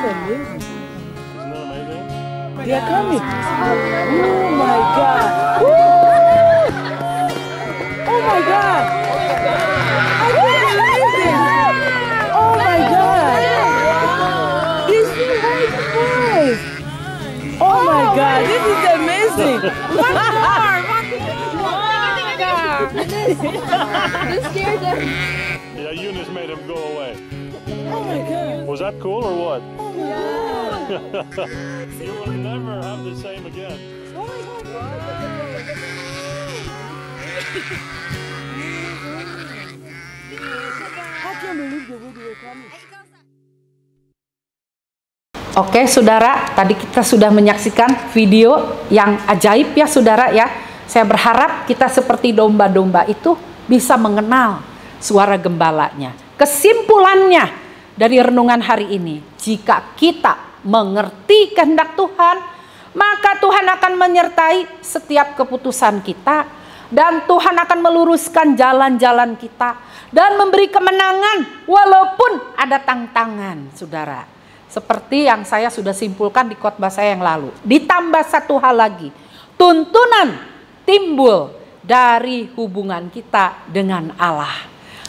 Isn't that amazing? They are coming. Oh my God. Woo! Oh my God. I can't believe this. Oh my God. These two white boys. Oh my God. This is amazing. One more. You scared them. Yeah, Eunice made him go away. Oh my God. Was that cool or what? Oh my God. You will never have the same again. I can't believe the way they were coming. Oke saudara, tadi kita sudah menyaksikan video yang ajaib ya saudara ya. Saya berharap kita seperti domba-domba itu bisa mengenal suara gembalanya. Kesimpulannya dari renungan hari ini, jika kita mengerti kehendak Tuhan, maka Tuhan akan menyertai setiap keputusan kita, dan Tuhan akan meluruskan jalan-jalan kita dan memberi kemenangan walaupun ada tantangan saudara. Seperti yang saya sudah simpulkan di khotbah saya yang lalu. Ditambah satu hal lagi, tuntunan timbul dari hubungan kita dengan Allah.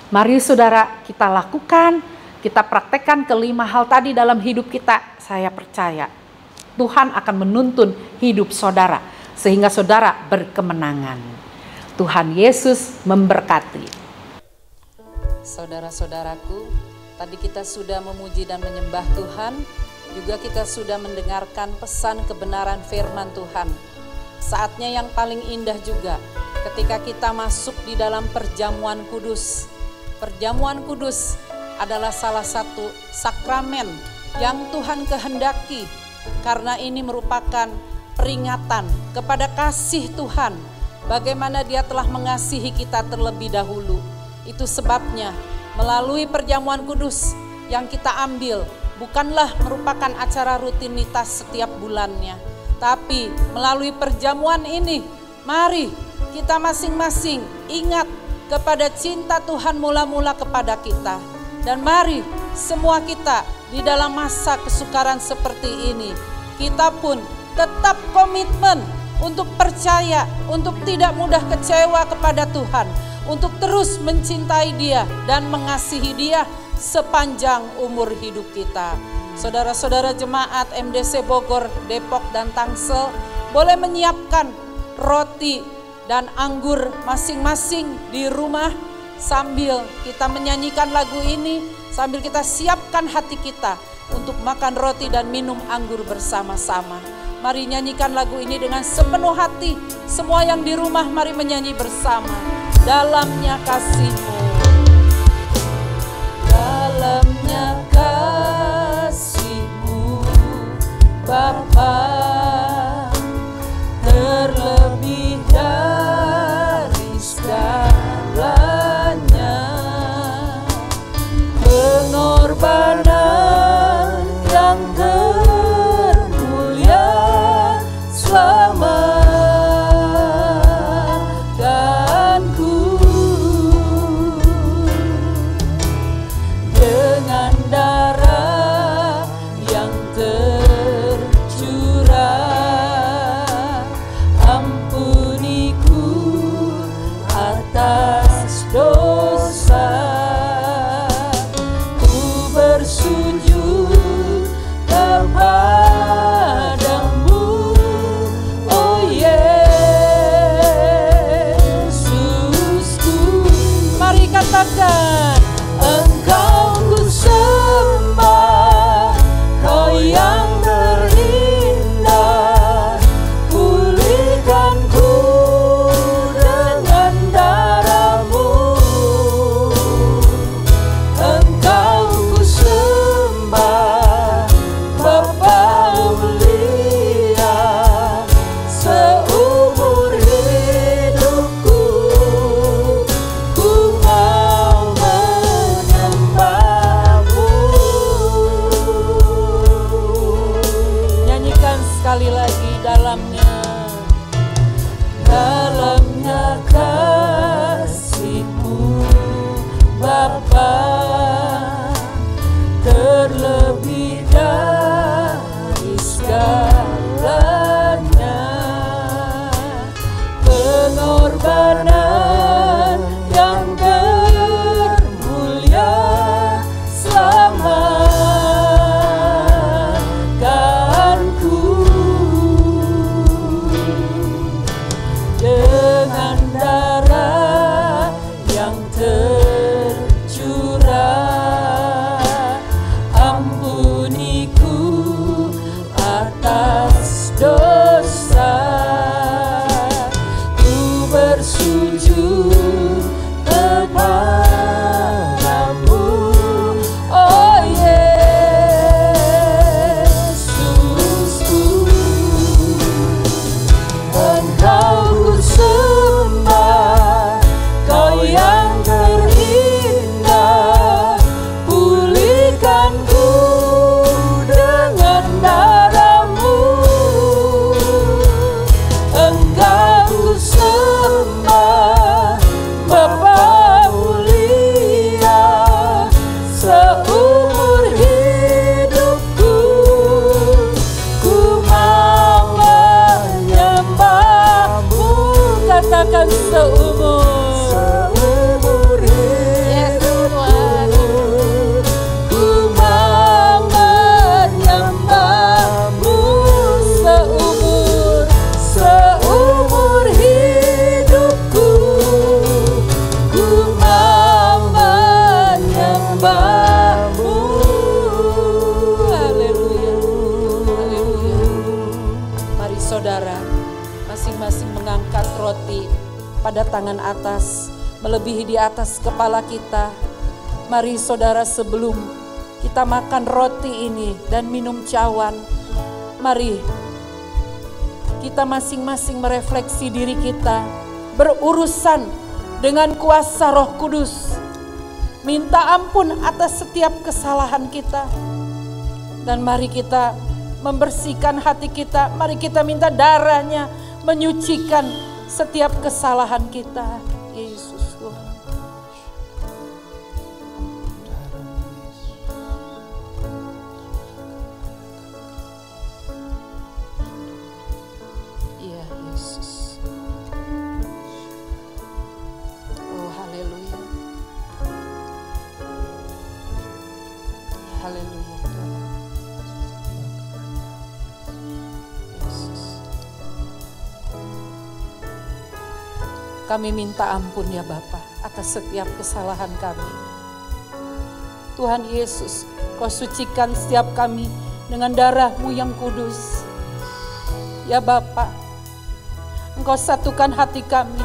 Mari saudara kita lakukan, kita praktekkan kelima hal tadi dalam hidup kita. Saya percaya Tuhan akan menuntun hidup saudara sehingga saudara berkemenangan. Tuhan Yesus memberkati. Saudara-saudaraku, tadi kita sudah memuji dan menyembah Tuhan, juga kita sudah mendengarkan pesan kebenaran firman Tuhan. Saatnya yang paling indah juga ketika kita masuk di dalam perjamuan kudus. Perjamuan kudus adalah salah satu sakramen yang Tuhan kehendaki, karena ini merupakan peringatan kepada kasih Tuhan, bagaimana Dia telah mengasihi kita terlebih dahulu. Itu sebabnya melalui perjamuan kudus yang kita ambil bukanlah merupakan acara rutinitas setiap bulannya, tapi melalui perjamuan ini, mari kita masing-masing ingat kepada cinta Tuhan mula-mula kepada kita. Dan mari semua kita di dalam masa kesukaran seperti ini, kita pun tetap komitmen untuk percaya, untuk tidak mudah kecewa kepada Tuhan, untuk terus mencintai Dia dan mengasihi Dia sepanjang umur hidup kita. Saudara-saudara jemaat MDC Bogor, Depok, dan Tangsel boleh menyiapkan roti dan anggur masing-masing di rumah sambil kita menyanyikan lagu ini, sambil kita siapkan hati kita untuk makan roti dan minum anggur bersama-sama. Mari nyanyikan lagu ini dengan sepenuh hati. Semua yang di rumah mari menyanyi bersama. Dalamnya kasih-Mu, dalamnya kasih-Mu Bapa, terlebih dari segalanya, pengorbanan yang termulia selamat. Engkau ku sembah, Kau yang terindah, pulihkan ku dengan darah-Mu. Engkau ku sembah, Bapa mulia, seumur hidupku ku mau menyembah-Mu. Nyanyikan sekali lagi, dalamnya kasih-Mu Bapa, terlebih dari pada tangan atas, melebihi di atas kepala kita. Mari saudara, sebelum kita makan roti ini dan minum cawan, mari kita masing-masing merefleksi diri kita, berurusan dengan kuasa Roh Kudus. Minta ampun atas setiap kesalahan kita. Dan mari kita membersihkan hati kita. Mari kita minta darahnya menyucikan setiap kesalahan kita. Yesus Tuhan. Iya, Yesus. Oh, haleluya. Haleluya. Kami minta ampun ya Bapa atas setiap kesalahan kami. Tuhan Yesus, Kau sucikan setiap kami dengan darah-Mu yang kudus. Ya Bapa, Engkau satukan hati kami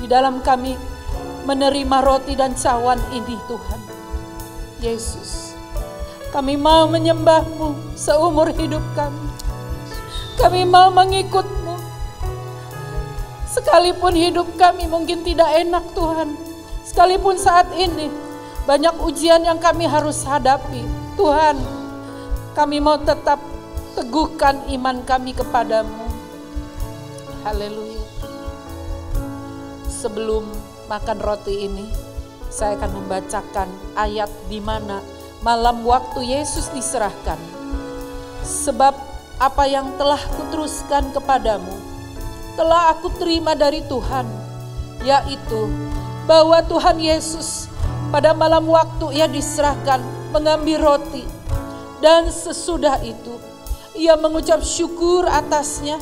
di dalam kami menerima roti dan cawan ini Tuhan. Yesus, kami mau menyembah-Mu seumur hidup kami. Kami mau mengikut-Mu. Sekalipun hidup kami mungkin tidak enak Tuhan. Sekalipun saat ini banyak ujian yang kami harus hadapi. Tuhan, kami mau tetap teguhkan iman kami kepadamu. Haleluya. Sebelum makan roti ini, saya akan membacakan ayat di mana malam waktu Yesus diserahkan. Sebab apa yang telah kuteruskan kepadamu telah aku terima dari Tuhan, yaitu bahwa Tuhan Yesus pada malam waktu Ia diserahkan mengambil roti, dan sesudah itu Ia mengucap syukur atasnya.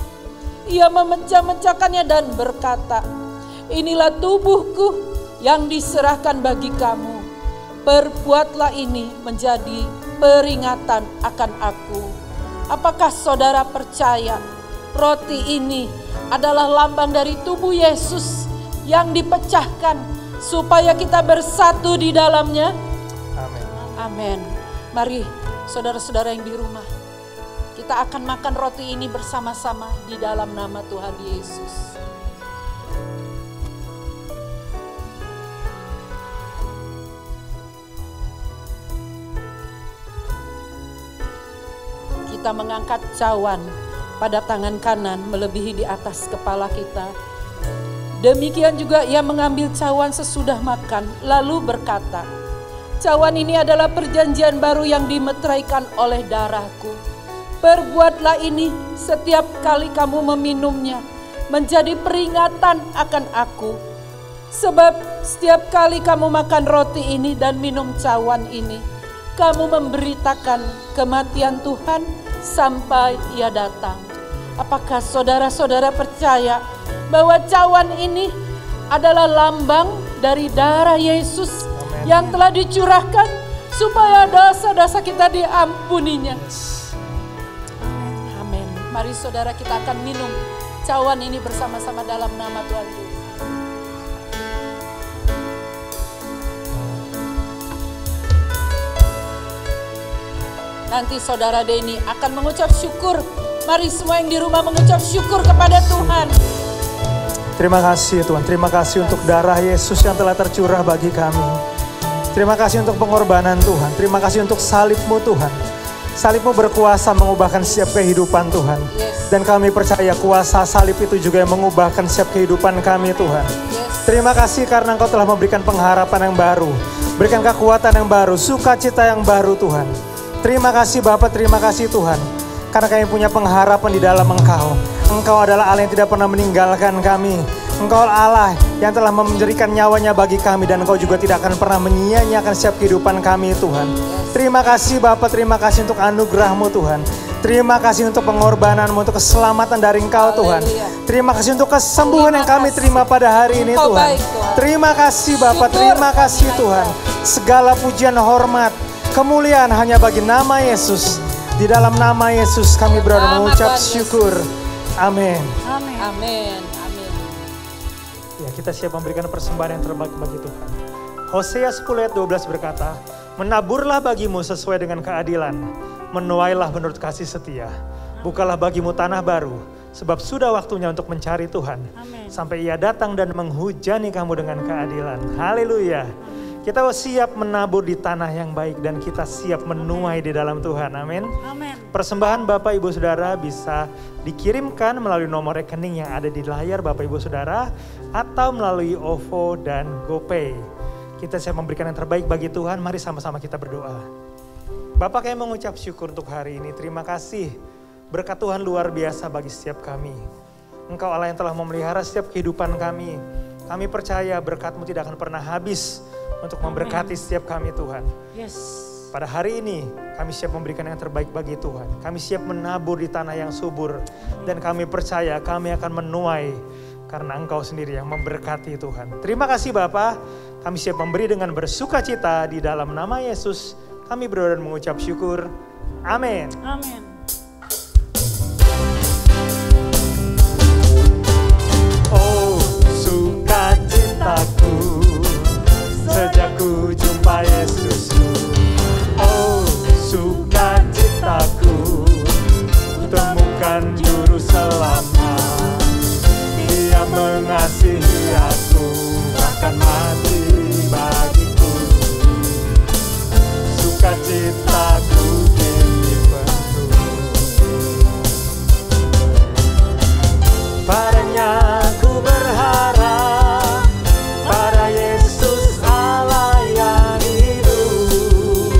Ia memecah-mecahkannya dan berkata, inilah tubuhku yang diserahkan bagi kamu. Perbuatlah ini menjadi peringatan akan aku. Apakah saudara percaya roti ini adalah lambang dari tubuh Yesus yang dipecahkan supaya kita bersatu di dalamnya? Amin. Amin. Mari saudara-saudara yang di rumah, kita akan makan roti ini bersama-sama di dalam nama Tuhan Yesus. Kita mengangkat cawan pada tangan kanan melebihi di atas kepala kita. Demikian juga Ia mengambil cawan sesudah makan, lalu berkata, cawan ini adalah perjanjian baru yang dimeteraikan oleh darahku. Perbuatlah ini setiap kali kamu meminumnya, menjadi peringatan akan aku. Sebab setiap kali kamu makan roti ini dan minum cawan ini, kamu memberitakan kematian Tuhan sampai Ia datang. Apakah saudara-saudara percaya bahwa cawan ini adalah lambang dari darah Yesus yang telah dicurahkan supaya dosa-dosa kita diampuninya? Amin. Mari saudara, kita akan minum cawan ini bersama-sama dalam nama Tuhan Yesus. Nanti saudara Denny akan mengucap syukur. Mari semua yang di rumah mengucap syukur kepada Tuhan. Terima kasih Tuhan, terima kasih untuk darah Yesus yang telah tercurah bagi kami. Terima kasih untuk pengorbanan Tuhan, terima kasih untuk salib-Mu Tuhan. Salib-Mu berkuasa mengubahkan setiap kehidupan Tuhan. Dan kami percaya kuasa salib itu juga yang mengubahkan setiap kehidupan kami Tuhan. Terima kasih karena Engkau telah memberikan pengharapan yang baru, berikan kekuatan yang baru, sukacita yang baru Tuhan. Terima kasih Bapa, terima kasih Tuhan. Karena kami punya pengharapan di dalam Engkau. Engkau adalah Allah yang tidak pernah meninggalkan kami. Engkau Allah yang telah memberikan nyawanya bagi kami. Dan Engkau juga tidak akan pernah menyia-nyiakan setiap kehidupan kami Tuhan. Terima kasih Bapa, terima kasih untuk anugerah-Mu Tuhan. Terima kasih untuk pengorbanan-Mu, untuk keselamatan dari Engkau Tuhan. Terima kasih untuk kesembuhan yang kami terima pada hari ini Tuhan. Terima kasih Bapa, terima kasih Tuhan. Segala pujian, hormat, kemuliaan hanya bagi nama Yesus. Di dalam nama Yesus kami berdoa mengucap syukur. Amin. Amin. Amin. Amin. Ya, kita siap memberikan persembahan yang terbaik bagi Tuhan. Hosea 10 ayat 12 berkata, menaburlah bagimu sesuai dengan keadilan, menuailah menurut kasih setia. Bukalah bagimu tanah baru, sebab sudah waktunya untuk mencari Tuhan. Sampai ia datang dan menghujani kamu dengan keadilan. Haleluya. Kita siap menabur di tanah yang baik dan kita siap menuai di dalam Tuhan. Amin. Persembahan Bapak Ibu Saudara bisa dikirimkan melalui nomor rekening yang ada di layar Bapak Ibu Saudara atau melalui OVO dan GoPay. Kita siap memberikan yang terbaik bagi Tuhan. Mari sama-sama kita berdoa. Bapak, kami mengucap syukur untuk hari ini. Terima kasih. Berkat Tuhan luar biasa bagi setiap kami. Engkau Allah yang telah memelihara setiap kehidupan kami. Kami percaya berkat-Mu tidak akan pernah habis untuk memberkati setiap kami Tuhan. Pada hari ini kami siap memberikan yang terbaik bagi Tuhan. Kami siap menabur di tanah yang subur. Dan kami percaya kami akan menuai karena Engkau sendiri yang memberkati Tuhan. Terima kasih Bapa. Kami siap memberi dengan bersuka cita di dalam nama Yesus. Kami berdoa dan mengucap syukur. Amin. Oh, sukacitaku sejak ku jumpa Yesusku. Oh, sukacitaku temukan juru selamat. Dia mengasihi aku, bahkan mati bagiku. Sukacitaku kini penuh. Padanya ku berharap, pada Yesus Allah yang hidup.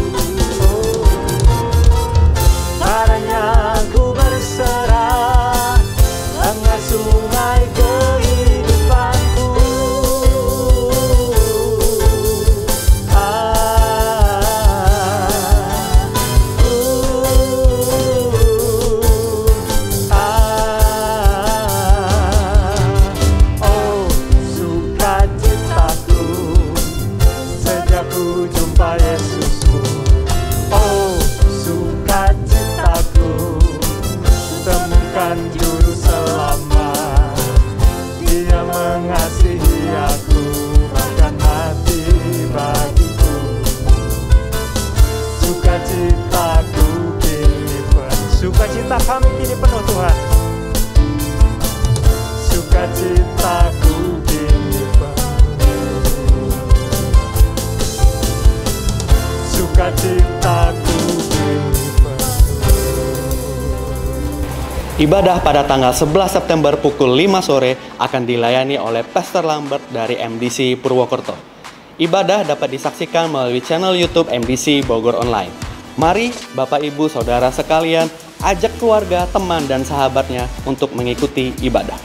Padanya ku berserah, engkau sungai kehidupanku. Oh, sukacitaku sejak ku jumpa Yesusku. Oh, sukacitaku temukan juru selamat. Dia mengasihi aku, bahkan mati bagiku. Sukacitaku kini penuh. Sukacita kami kini penuh Tuhan. Sukacitaku kini penuh. Sukacitaku kini penuh. Ibadah pada tanggal 11 September pukul 5 sore akan dilayani oleh Pastor Lambert dari MDC Purwokerto. Ibadah dapat disaksikan melalui channel YouTube MDC Bogor Online. Mari Bapak Ibu Saudara sekalian, ajak keluarga, teman dan sahabatnya untuk mengikuti ibadah.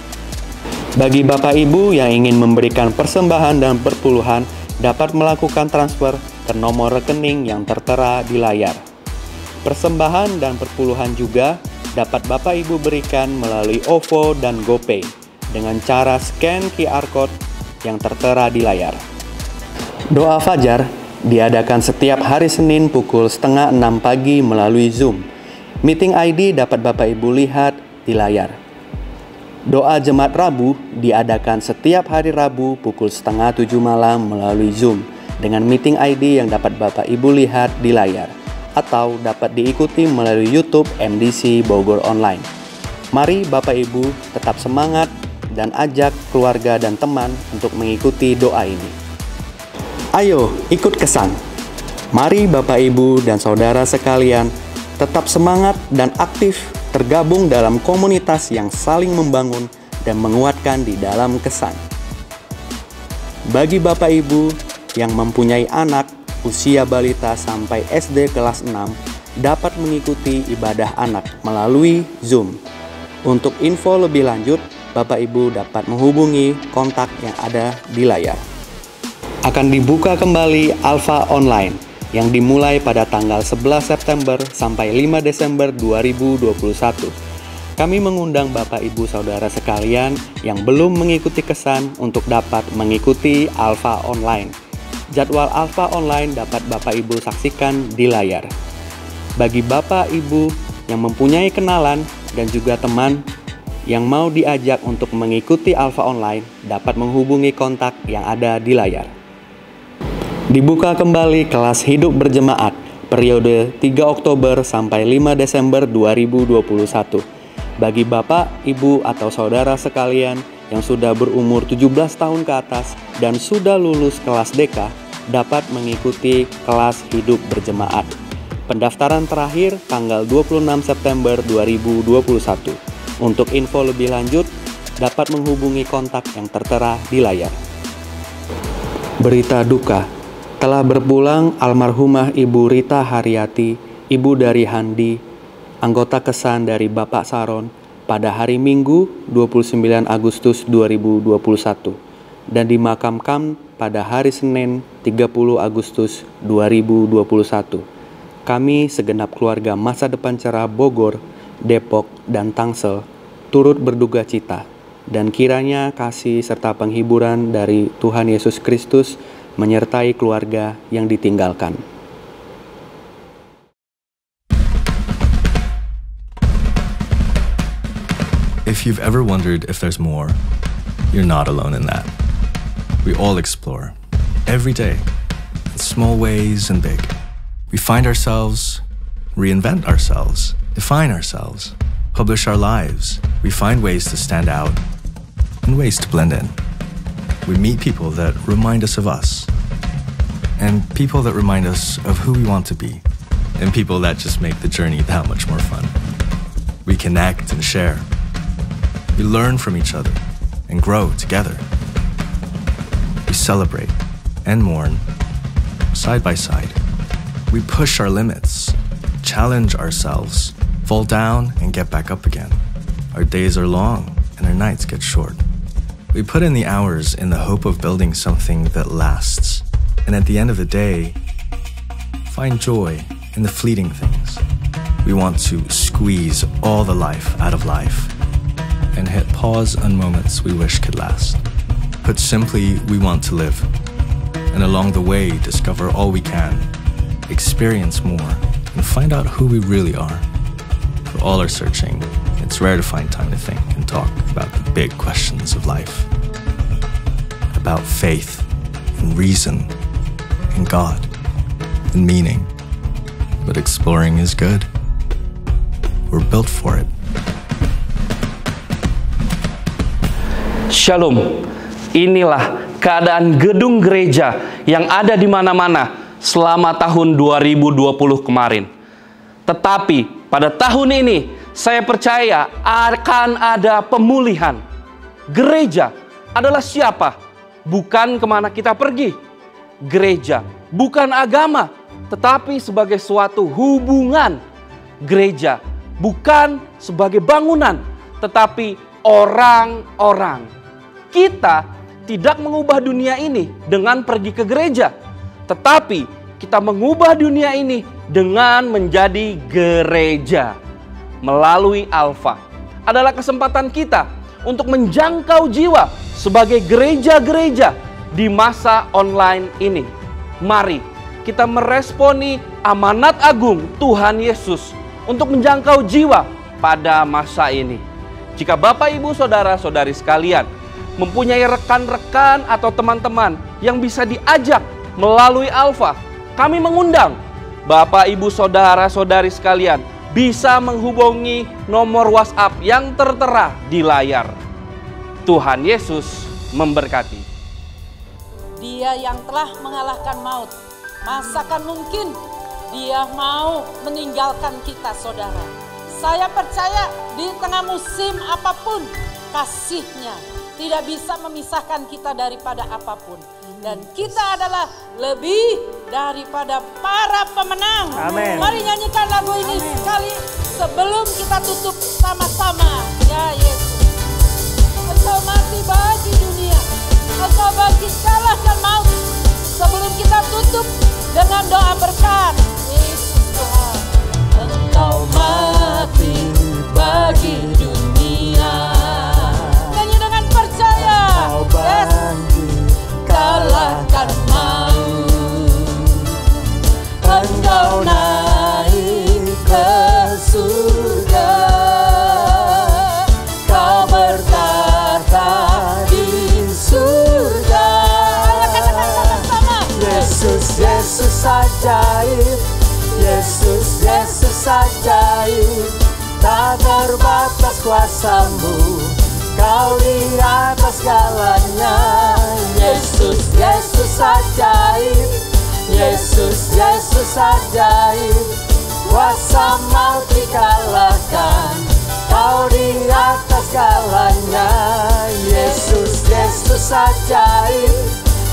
Bagi Bapak Ibu yang ingin memberikan persembahan dan perpuluhan, dapat melakukan transfer ke nomor rekening yang tertera di layar. Persembahan dan perpuluhan juga dapat Bapak Ibu berikan melalui OVO dan GoPay dengan cara scan QR Code yang tertera di layar. Doa Fajar diadakan setiap hari Senin pukul 5:30 pagi melalui Zoom. Meeting ID dapat Bapak Ibu lihat di layar. Doa Jemaat Rabu diadakan setiap hari Rabu pukul 6:30 malam melalui Zoom dengan meeting ID yang dapat Bapak Ibu lihat di layar atau dapat diikuti melalui YouTube MDC Bogor Online. Mari Bapak Ibu tetap semangat dan ajak keluarga dan teman untuk mengikuti doa ini. Ayo ikut kesan. Mari Bapak Ibu dan saudara sekalian tetap semangat dan aktif tergabung dalam komunitas yang saling membangun dan menguatkan di dalam kesan. Bagi Bapak Ibu yang mempunyai anak usia balita sampai SD kelas 6 dapat mengikuti ibadah anak melalui Zoom. Untuk info lebih lanjut, Bapak Ibu dapat menghubungi kontak yang ada di layar. Akan dibuka kembali Alpha Online yang dimulai pada tanggal 11 September sampai 5 Desember 2021. Kami mengundang Bapak Ibu Saudara sekalian yang belum mengikuti kesan untuk dapat mengikuti Alpha Online. Jadwal Alpha Online dapat Bapak Ibu saksikan di layar. Bagi Bapak Ibu yang mempunyai kenalan dan juga teman yang mau diajak untuk mengikuti Alpha Online dapat menghubungi kontak yang ada di layar. Dibuka kembali kelas hidup berjemaat periode 3 Oktober sampai 5 Desember 2021. Bagi Bapak, Ibu, atau saudara sekalian yang sudah berumur 17 tahun ke atas dan sudah lulus kelas DK dapat mengikuti kelas hidup berjemaat. Pendaftaran terakhir tanggal 26 September 2021. Untuk info lebih lanjut, dapat menghubungi kontak yang tertera di layar. Berita duka, telah berpulang almarhumah Ibu Rita Haryati, ibu dari Handi, anggota kesan dari Bapak Saron, pada hari Minggu 29 Agustus 2021, dan dimakamkan pada hari Senin 30 Agustus 2021. Kami segenap keluarga Masa Depan Cerah Bogor, Depok, dan Tangsel turut berduka cita, dan kiranya kasih serta penghiburan dari Tuhan Yesus Kristus menyertai keluarga yang ditinggalkan. If you've ever wondered if there's more, you're not alone in that. We all explore, every day, in small ways and big. We find ourselves, reinvent ourselves, define ourselves, publish our lives. We find ways to stand out and ways to blend in. We meet people that remind us of us, and people that remind us of who we want to be, and people that just make the journey that much more fun. We connect and share. We learn from each other and grow together. We celebrate and mourn side by side. We push our limits, challenge ourselves, fall down and get back up again. Our days are long and our nights get short. We put in the hours in the hope of building something that lasts. And at the end of the day, find joy in the fleeting things. We want to squeeze all the life out of life and hit pause on moments we wish could last. Put simply, we want to live, and along the way discover all we can, experience more, and find out who we really are. For all our searching, it's rare to find time to think and talk about the big questions of life, about faith and reason and God and meaning. But exploring is good. We're built for it. Shalom, inilah keadaan gedung gereja yang ada di mana-mana selama tahun 2020 kemarin. Tetapi pada tahun ini saya percaya akan ada pemulihan. Gereja adalah siapa? Bukan kemana kita pergi. Gereja bukan agama, tetapi sebagai suatu hubungan. Gereja bukan sebagai bangunan, tetapi orang-orang. Kita tidak mengubah dunia ini dengan pergi ke gereja, tetapi kita mengubah dunia ini dengan menjadi gereja. Melalui Alpha adalah kesempatan kita untuk menjangkau jiwa sebagai gereja-gereja di masa online ini. Mari kita meresponi amanat agung Tuhan Yesus untuk menjangkau jiwa pada masa ini. Jika Bapak, Ibu, Saudara-saudari sekalian mempunyai rekan-rekan atau teman-teman yang bisa diajak melalui Alpha, kami mengundang Bapak, Ibu, Saudara-saudari sekalian bisa menghubungi nomor WhatsApp yang tertera di layar. Tuhan Yesus memberkati. Dia yang telah mengalahkan maut, masakan mungkin Dia mau meninggalkan kita, saudara. Saya percaya di tengah musim apapun, kasih-Nya tidak bisa memisahkan kita daripada apapun. Dan kita adalah lebih daripada para pemenang. Amin. Mari nyanyikan lagu ini sekali sebelum kita tutup sama-sama. Ya Yesus, Engkau mati bagi dunia, Engkau bagi kalahkan maut. Sebelum kita tutup dengan doa berkat, Yesus Tuhan, Engkau mati bagi dunia. Yes. Kalahkan maut, Engkau naik ke surga, Kau ajaib, tak terbatas kuasa-Mu, Kau di atas segalanya. Yesus, Yesus ajaib, Yesus, Yesus ajaib, kuasa maut dikalahkan, Kau di atas segalanya. Yesus, Yesus ajaib,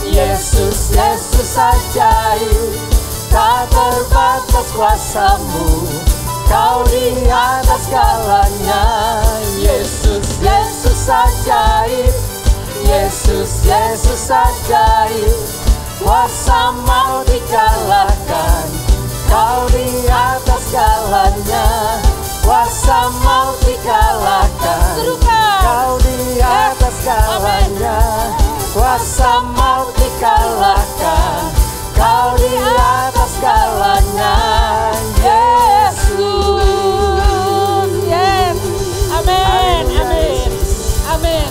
Yesus, Yesus ajaib, tak terbatas kuasa-Mu, Kau di atas segalanya. Yesus, Yesus ajaib, Yesus, Yesus ajaib, kuasa maut dikalahkan, Kau di atas segalanya. Kuasa maut dikalahkan, Kau di atas segalanya. Kuasa maut dikalahkan, Kau di atas segalanya. Yesus. Yes. Amin. Amin. Amin.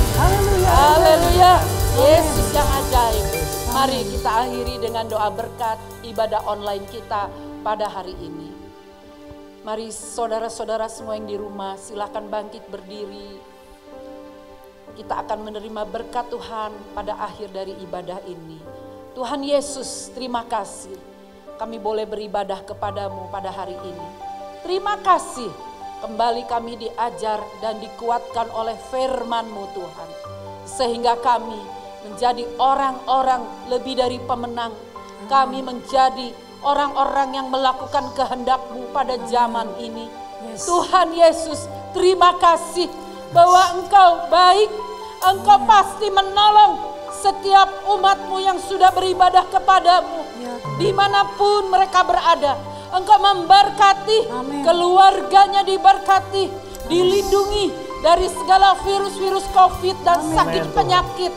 Haleluya. Yesus yang ajaib. Mari kita akhiri dengan doa berkat ibadah online kita pada hari ini. Mari saudara-saudara semua yang di rumah silakan bangkit berdiri. Kita akan menerima berkat Tuhan pada akhir dari ibadah ini. Tuhan Yesus, terima kasih kami boleh beribadah kepadamu pada hari ini. Terima kasih kembali kami diajar dan dikuatkan oleh firman-Mu Tuhan. Sehingga kami menjadi orang-orang lebih dari pemenang. Kami menjadi orang-orang yang melakukan kehendak-Mu pada zaman ini. Tuhan Yesus, terima kasih bahwa Engkau baik. Engkau pasti menolong setiap umat-Mu yang sudah beribadah kepadamu. Dimanapun mereka berada, Engkau memberkati, keluarganya diberkati, dilindungi dari segala virus-virus COVID dan sakit penyakit.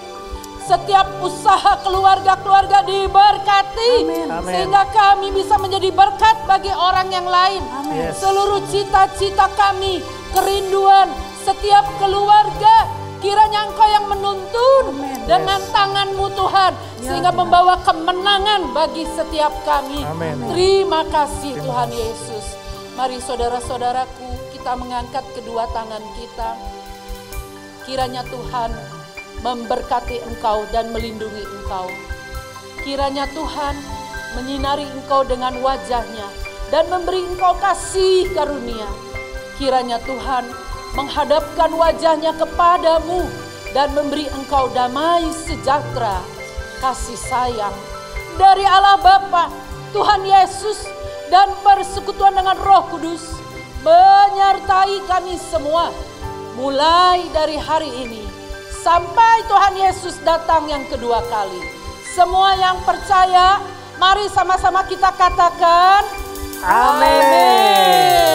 Setiap usaha keluarga-keluarga diberkati, sehingga kami bisa menjadi berkat bagi orang yang lain. Seluruh cita-cita kami, kerinduan setiap keluarga, kiranya Engkau yang menuntun dengan tangan-Mu Tuhan, sehingga membawa kemenangan bagi setiap kami. Terima kasih Tuhan Yesus. Mari saudara-saudaraku, kita mengangkat kedua tangan kita. Kiranya Tuhan memberkati engkau dan melindungi engkau. Kiranya Tuhan menyinari engkau dengan wajah-Nya dan memberi engkau kasih karunia. Kiranya Tuhan menghadapkan wajah-Nya kepadamu dan memberi engkau damai sejahtera, kasih sayang dari Allah Bapa, Tuhan Yesus, dan persekutuan dengan Roh Kudus menyertai kami semua mulai dari hari ini sampai Tuhan Yesus datang yang kedua kali. Semua yang percaya, mari sama-sama kita katakan amin.